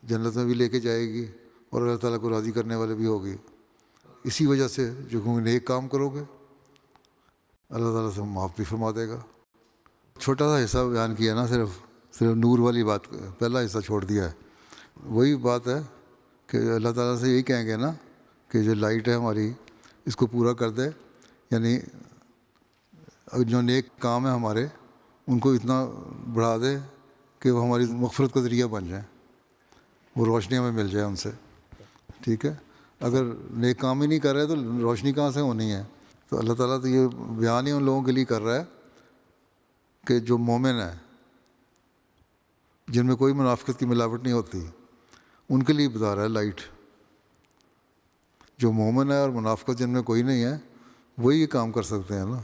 جنت میں بھی لے کے جائے گی اور اللہ تعالیٰ کو راضی کرنے والے بھی ہوگی. اسی وجہ سے جو نیک کام کرو گے اللہ تعالیٰ سے معاف بھی فرما دے گا. چھوٹا سا حصہ بیان کیا نا، صرف نور والی بات، پہلا حصہ چھوڑ دیا ہے. وہی بات ہے کہ اللہ تعالیٰ سے یہی کہیں گے نا کہ جو لائٹ ہے ہماری اس کو پورا کر دے، یعنی جو نیک کام ہے ہمارے ان کو اتنا بڑھا دے کہ وہ ہماری مغفرت کا ذریعہ بن جائیں، وہ روشنی ہمیں مل جائے ان سے. ٹھیک ہے، اگر نیک کام ہی نہیں کر رہے تو روشنی کہاں سے ہونی ہے؟ تو اللہ تعالیٰ تو یہ بیان ہی ان لوگوں کے لیے کر رہا ہے کہ جو مومن ہے، جن میں کوئی منافقت کی ملاوٹ نہیں ہوتی، ان کے لیے بتا رہا ہے لائٹ. جو مومن ہے اور منافقت جن میں کوئی نہیں ہے وہی یہ کام کر سکتے ہیں نا.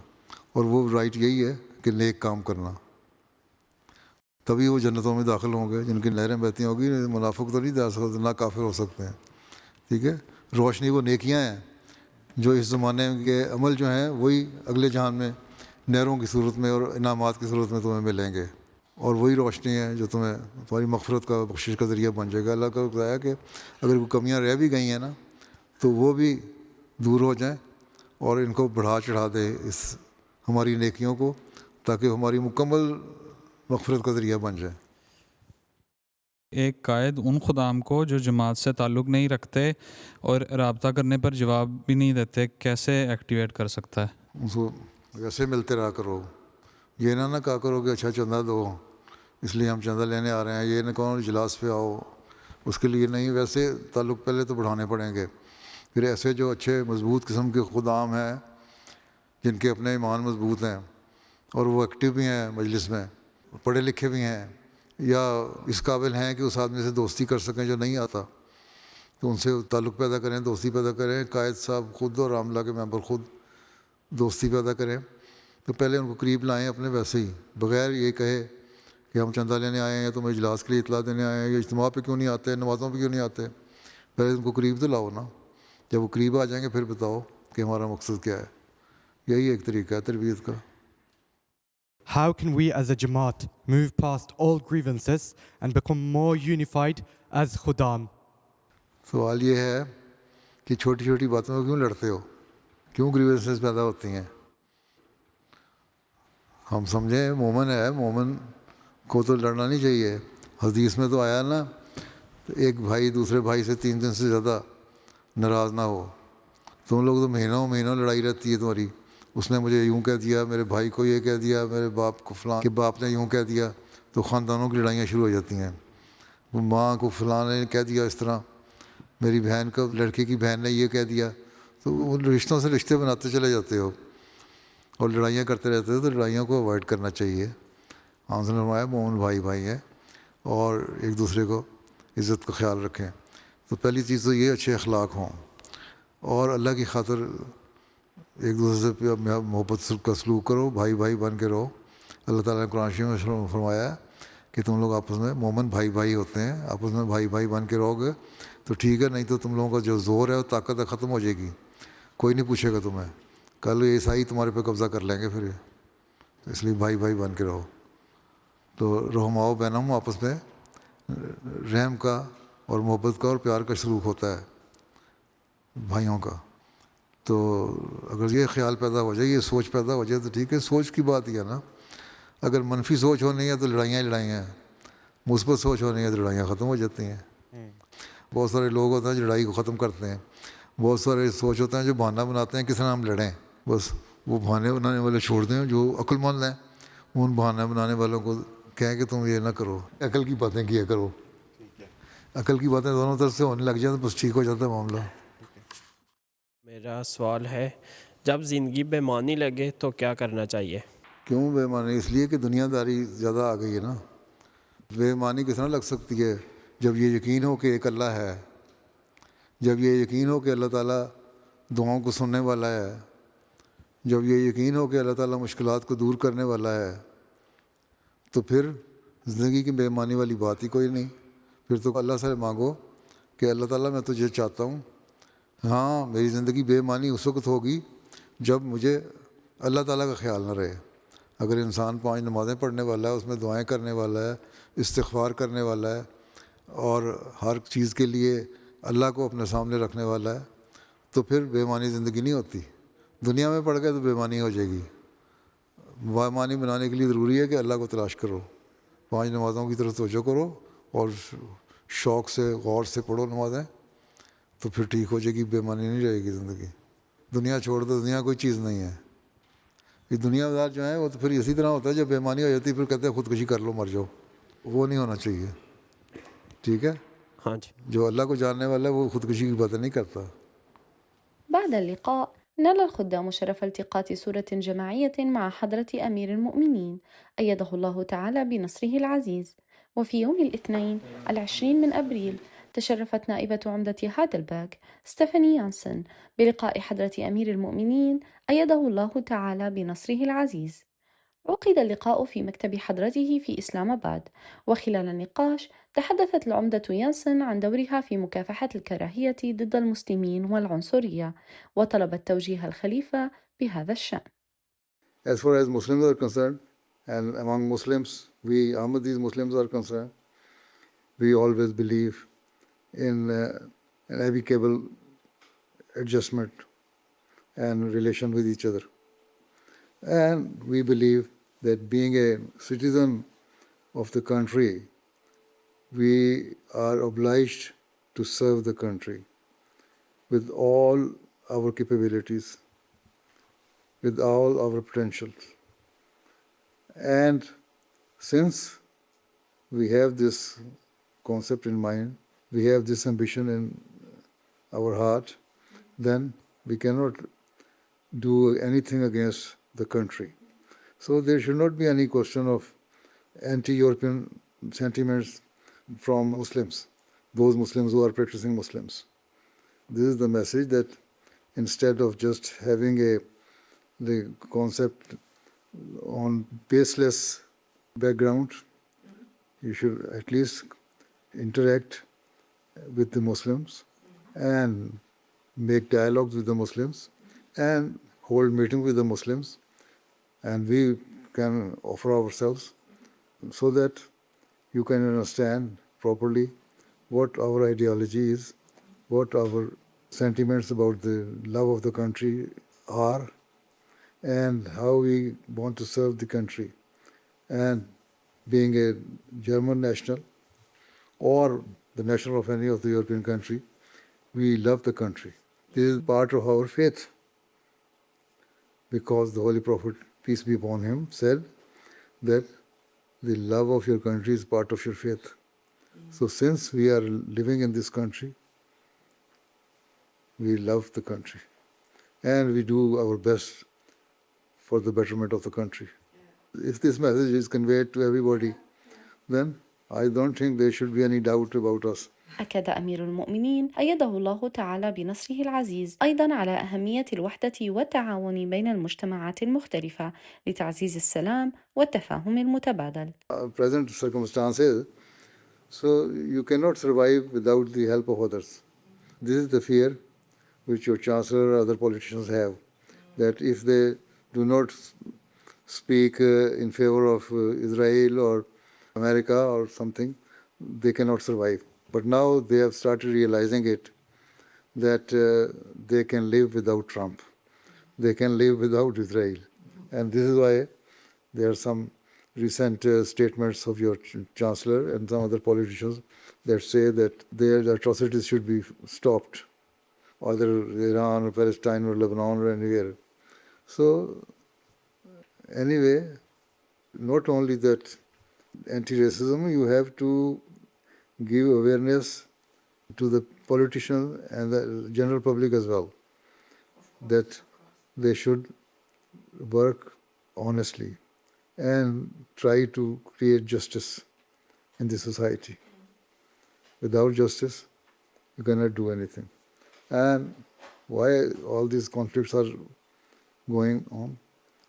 اور وہ رائٹ یہی ہے کہ نیک کام کرنا، تبھی وہ جنتوں میں داخل ہوں گے جن کی نہریں بہتی ہوں گی. منافق تو نہیں جا سکتے، نہ کافر ہو سکتے ہیں. ٹھیک ہے، روشنی وہ نیکیاں ہیں جو اس زمانے کے عمل جو ہیں وہی اگلے جہان میں نہروں کی صورت میں اور انعامات کی صورت میں تمہیں ملیں گے. اور وہی روشنی ہے جو تمہیں تمہاری مغفرت کا، بخشش کا ذریعہ بن جائے گا. اللہ کا بتایا کہ اگر کوئی کمیاں رہ بھی گئی ہیں نا تو وہ بھی دور ہو جائیں اور ان کو بڑھا چڑھا دے اس ہماری نیکیوں کو، تاکہ ہماری مکمل مغفرت کا ذریعہ بن جائے. ایک قائد ان خدام کو جو جماعت سے تعلق نہیں رکھتے اور رابطہ کرنے پر جواب بھی نہیں دیتے کیسے ایکٹیویٹ کر سکتا ہے؟ اس کو ویسے ملتے رہا کرو. یہ نہ کہا کرو کہ اچھا چندہ دو اس لیے ہم چندہ لینے آ رہے ہیں، یہ نہ کہو اجلاس پہ آؤ، اس کے لیے نہیں. ویسے تعلق پہلے تو بڑھانے پڑیں گے. پھر ایسے جو اچھے مضبوط قسم کے خدام ہیں جن کے اپنے ایمان مضبوط ہیں اور وہ ایکٹیو بھی ہیں مجلس میں، پڑھے لکھے بھی ہیں یا اس قابل ہیں کہ اس آدمی سے دوستی کر سکیں جو نہیں آتا، تو ان سے تعلق پیدا کریں، دوستی پیدا کریں. قائد صاحب خود اور عاملہ کے ممبر خود دوستی پیدا کریں. تو پہلے ان کو قریب لائیں اپنے، ویسے ہی بغیر یہ کہے کہ ہم چندہ لینے آئے ہیں یا تم اجلاس کے لیے اطلاع دینے آئے ہیں یا اجتماع پہ کیوں نہیں آتے، نمازوں پہ کیوں نہیں آتے. پہلے ان کو قریب تو لاؤ نا. جب وہ قریب آ جائیں گے پھر بتاؤ کہ ہمارا مقصد کیا ہے. یہی ایک طریقہ ہے تربیت کا. How can we as a Jamaat move past all grievances and become more unified as Khudam? سوال یہ ہے کہ چھوٹی چھوٹی باتوں میں کیوں لڑتے ہو، کیوں گریوینسز پیدا ہوتی ہیں؟ ہم سمجھیں مومن ہے، مومن کو تو لڑنا نہیں چاہیے. حدیث میں تو آیا نا، ایک بھائی دوسرے بھائی سے 3 دن سے زیادہ ناراض نہ ہو. تم لوگ تو مہینوں مہینوں لڑائی رہتی ہے تمہاری. اس نے مجھے یوں کہہ دیا، میرے بھائی کو یہ کہہ دیا، میرے باپ کو فلاں کے باپ نے یوں کہہ دیا. تو خاندانوں کی لڑائیاں شروع ہو جاتی ہیں. وہ ماں کو فلاں نے کہہ دیا اس طرح، میری بہن کو، لڑکے کی بہن نے یہ کہہ دیا. تو وہ رشتوں سے رشتے بناتے چلے جاتے ہو اور لڑائیاں کرتے رہتے ہو. تو لڑائیوں کو اوائڈ کرنا چاہیے. آپ نے فرمایا مومن بھائی بھائی ہیں اور ایک دوسرے کو عزت کا خیال رکھیں. تو پہلی چیز تو یہ اچھے اخلاق ہوں اور اللہ کی خاطر ایک دوسرے سے محبت کا سلوک کرو، بھائی بھائی بن کے رہو. اللہ تعالیٰ نے قرآن شریف میں فرمایا کہ تم لوگ آپس میں مومن بھائی بھائی ہوتے ہیں، آپس میں بھائی بھائی بن کے رہو گے تو ٹھیک ہے، نہیں تو تم لوگوں کا جو زور ہے وہ طاقت ختم ہو جائے گی. کوئی نہیں پوچھے گا تمہیں، کل عیسائی تمہارے پہ قبضہ کر لیں گے پھر. تو اس لیے بھائی بھائی بن کے رہو. تو رحماؤ بینہم، آپس میں رحم کا اور محبت کا اور پیار کا سلوک ہوتا ہے بھائیوں کا. تو اگر یہ خیال پیدا ہو جائے، یہ سوچ پیدا ہو جائے تو ٹھیک ہے. سوچ کی بات ہی ہے نا. اگر منفی سوچ ہونی ہے تو لڑائیاں ہی لڑائیاں ہیں، مثبت سوچ ہونی ہے تو لڑائیاں ختم ہو جاتی ہیں. بہت سارے لوگ ہوتے ہیں جو لڑائی کو ختم کرتے ہیں. بہت سارے سوچ ہوتے ہیں جو بہانہ بناتے ہیں کس طرح ہم لڑیں. بس وہ بہانے بنانے والے چھوڑ دیں. جو عقل مند ہیں ان بہانے بنانے والوں کو کہیں کہ تم یہ نہ کرو, عقل کی باتیں کیا کرو. عقل کی باتیں دونوں طرف سے ہونے لگ جائیں تو بس ٹھیک ہو جاتا ہے معاملہ. میرا سوال ہے, جب زندگی بے معنی لگے تو کیا کرنا چاہیے؟ کیوں بے معنی؟ اس لیے کہ دنیا داری زیادہ آ گئی ہے نا. بے معنی کس طرح لگ سکتی ہے جب یہ یقین ہو کہ ایک اللہ ہے, جب یہ یقین ہو کہ اللہ تعالیٰ دعاؤں کو سننے والا ہے, جب یہ یقین ہو کہ اللہ تعالیٰ مشکلات کو دور کرنے والا ہے, تو پھر زندگی کی بے معنی والی بات ہی کوئی نہیں. پھر تو اللہ سے مانگو کہ اللہ تعالیٰ میں تجھے چاہتا ہوں. ہاں, میری زندگی بے معنی اس وقت ہوگی جب مجھے اللہ تعالیٰ کا خیال نہ رہے. اگر انسان 5 نمازیں پڑھنے والا ہے, اس میں دعائیں کرنے والا ہے, استغفار کرنے والا ہے, اور ہر چیز کے لیے اللہ کو اپنے سامنے رکھنے والا ہے, تو پھر بے معنی زندگی نہیں ہوتی. دنیا میں پڑھ گئے تو بے معنی ہو جائے گی. بے معنی بنانے کے لیے ضروری ہے کہ اللہ کو تلاش کرو, 5 نمازوں کی طرف توجہ کرو اور شوق سے غور سے پڑھو نمازیں, تو پھر ٹھیک ہو جائے گی. بے معنی نہیں رہے گی زندگی. دنیا چھوڑ دو, دنیا کوئی چیز نہیں ہے. یہ دنیا دار جو ہیں وہ تو پھر اسی طرح ہوتا ہے, جب بے معنی ہو جاتی ہے پھر کہتے ہیں خودکشی کر لو, مر جاؤ. وہ نہیں ہونا چاہیے. ٹھیک ہے, ہاں جی. جو اللہ کو جاننے والا ہے وہ خودکشی کی باتیں نہیں کرتا. بعد اللقاء نال الخدام شرف التقاط صورة جماعية مع حضرة أمير المؤمنين أيده الله تعالى بنصره العزيز. وفي يوم الاثنين 20 أبريل تشرفت نائبة عمدة هايدلبرغ ستيفاني يانسن بلقاء حضرة أمير المؤمنين أيده الله تعالى بنصره العزيز. عقد اللقاء في مكتب حضرته في إسلام آباد، وخلال النقاش تحدثت العمدة يانسن عن دورها في مكافحة الكراهية ضد المسلمين والعنصرية، وطلبت توجيه الخليفة بهذا الشأن. As far as Muslims are concerned, and among Muslims, we Ahmadis Muslims are concerned, we always believe in an amicable adjustment and relation with each other. And we believe that being a citizen of the country, we are obliged to serve the country with all our capabilities, with all our potentials. And since we have this concept in mind, we have this ambition in our heart, then we cannot do anything against the country. So there should not be any question of anti-European sentiments from Muslims, those Muslims who are practicing Muslims. This is the message, that instead of just having the concept on baseless background, you should at least interact with the Muslims and make dialogues with the Muslims and hold meetings with the Muslims, and we can offer ourselves so that you can understand properly what our ideology is, what our sentiments about the love of the country are, and how we want to serve the country. And being a German national or the national of any of the European country, we love the country. This is part of our faith, because the Holy Prophet, peace be upon him, said that the love of your country is part of your faith. So since we are living in this country, we love the country and we do our best for the betterment of the country. If this message is conveyed to everybody, then I don't think there should be any doubt about us. أكد أمير المؤمنين أيده الله تعالى بنصره العزيز أيضا على أهمية الوحدة والتعاون بين المجتمعات المختلفة لتعزيز السلام والتفاهم المتبادل. Present circumstances, so you cannot survive without the help of others. This is the fear which your chancellor or other politicians have, that if they do not speak in favor of Israel or America or something, they cannot survive. But now they have started realizing it, that they can live without Trump. They can live without Israel. And this is why there are some recent statements of your chancellor and some other politicians that say that their atrocities should be stopped, either Iran or Palestine or Lebanon or anywhere. So anyway, not only that anti-racism, you have to give awareness to the politicians and the general public as well, that they should work honestly and try to create justice in the society. Without justice, you cannot do anything. And why all these conflicts are going on?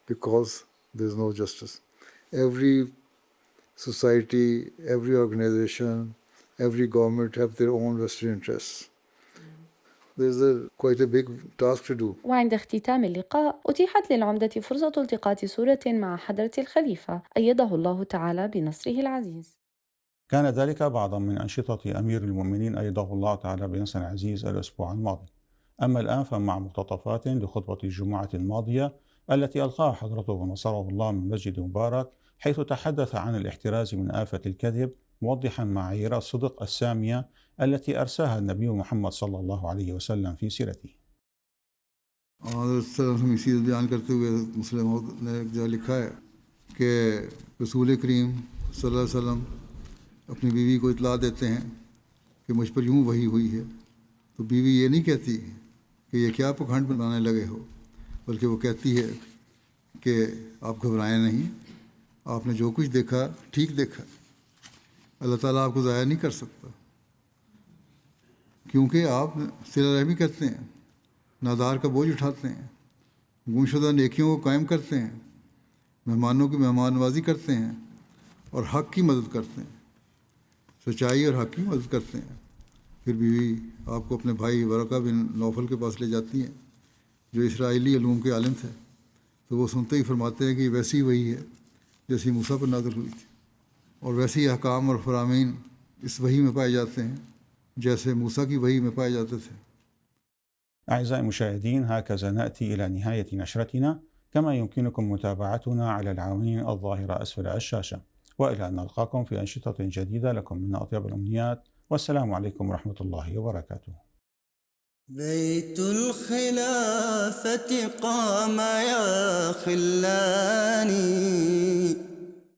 Because there is no justice. Every society, every organization, every government have their own vested interests. There's quite a big task to do. وعند اختتام اللقاء أتيحت للعمدة فرصة التقاط صورة مع حضرة الخليفة أيده الله تعالى بنصره العزيز. كان ذلك بعضا من أنشطة أمير المؤمنين أيده الله تعالى بنصر عزيز الأسبوع الماضي. أما الآن فمع مقتطفات لخطبة الجمعة الماضية التي ألقاها حضرته ونصره الله من مسجد مبارك، حيث تحدث عن الاحتراز من آفة الكذب، موضحا معايير الصدق السامية التي أرساها النبي محمد صلى الله عليه وسلم في سيرته. حضرت بیان کرتے ہوئے مسلم نے جو لکھا ہے کہ رسول کریم صلی اللہ علیہ وسلم اپنی بیوی کو اطلاع دیتے ہیں کہ مجھ پر یوں وحی ہوئی ہے، تو بیوی یہ نہیں کہتی کہ یہ کیا پکھانڈ بنانے لگے ہو، بلکہ وہ کہتی ہے کہ آپ گھبرائیں نہیں، آپ نے جو کچھ دیکھا ٹھیک دیکھا، اللہ تعالیٰ آپ کو ضائع نہیں کر سکتا، کیونکہ آپ صلہ رحمی کرتے ہیں، نادار کا بوجھ اٹھاتے ہیں، گمشدہ نیکیوں کو قائم کرتے ہیں، مہمانوں کی مہمان نوازی کرتے ہیں اور حق کی مدد کرتے ہیں، سچائی اور حق کی مدد کرتے ہیں. پھر بیوی آپ کو اپنے بھائی ورقہ بن نوفل کے پاس لے جاتی ہیں جو اسرائیلی علوم کے عالم تھے، تو وہ سنتے ہی فرماتے ہیں کہ یہ ویسی وحی ہے جیسی موسیٰ پر نازل ہوئی تھی، اور ویسے ہی احکام اور فرامین اس وحی میں پائے جاتے ہیں جیسے موسیٰ کی وحی میں پائے جاتے تھے. أعزائي المشاهدين، هكذا نأتي إلى نهاية نشرتنا، كما يمكنكم متابعتنا على العناوين الظاهرة أسفل الشاشة، وإلى أن نلقاكم في أنشطة جديدة. لكم من أطيب الأمنيات، والسلام عليكم ورحمة الله وبركاته. بيت الخلافة قام يا خلاني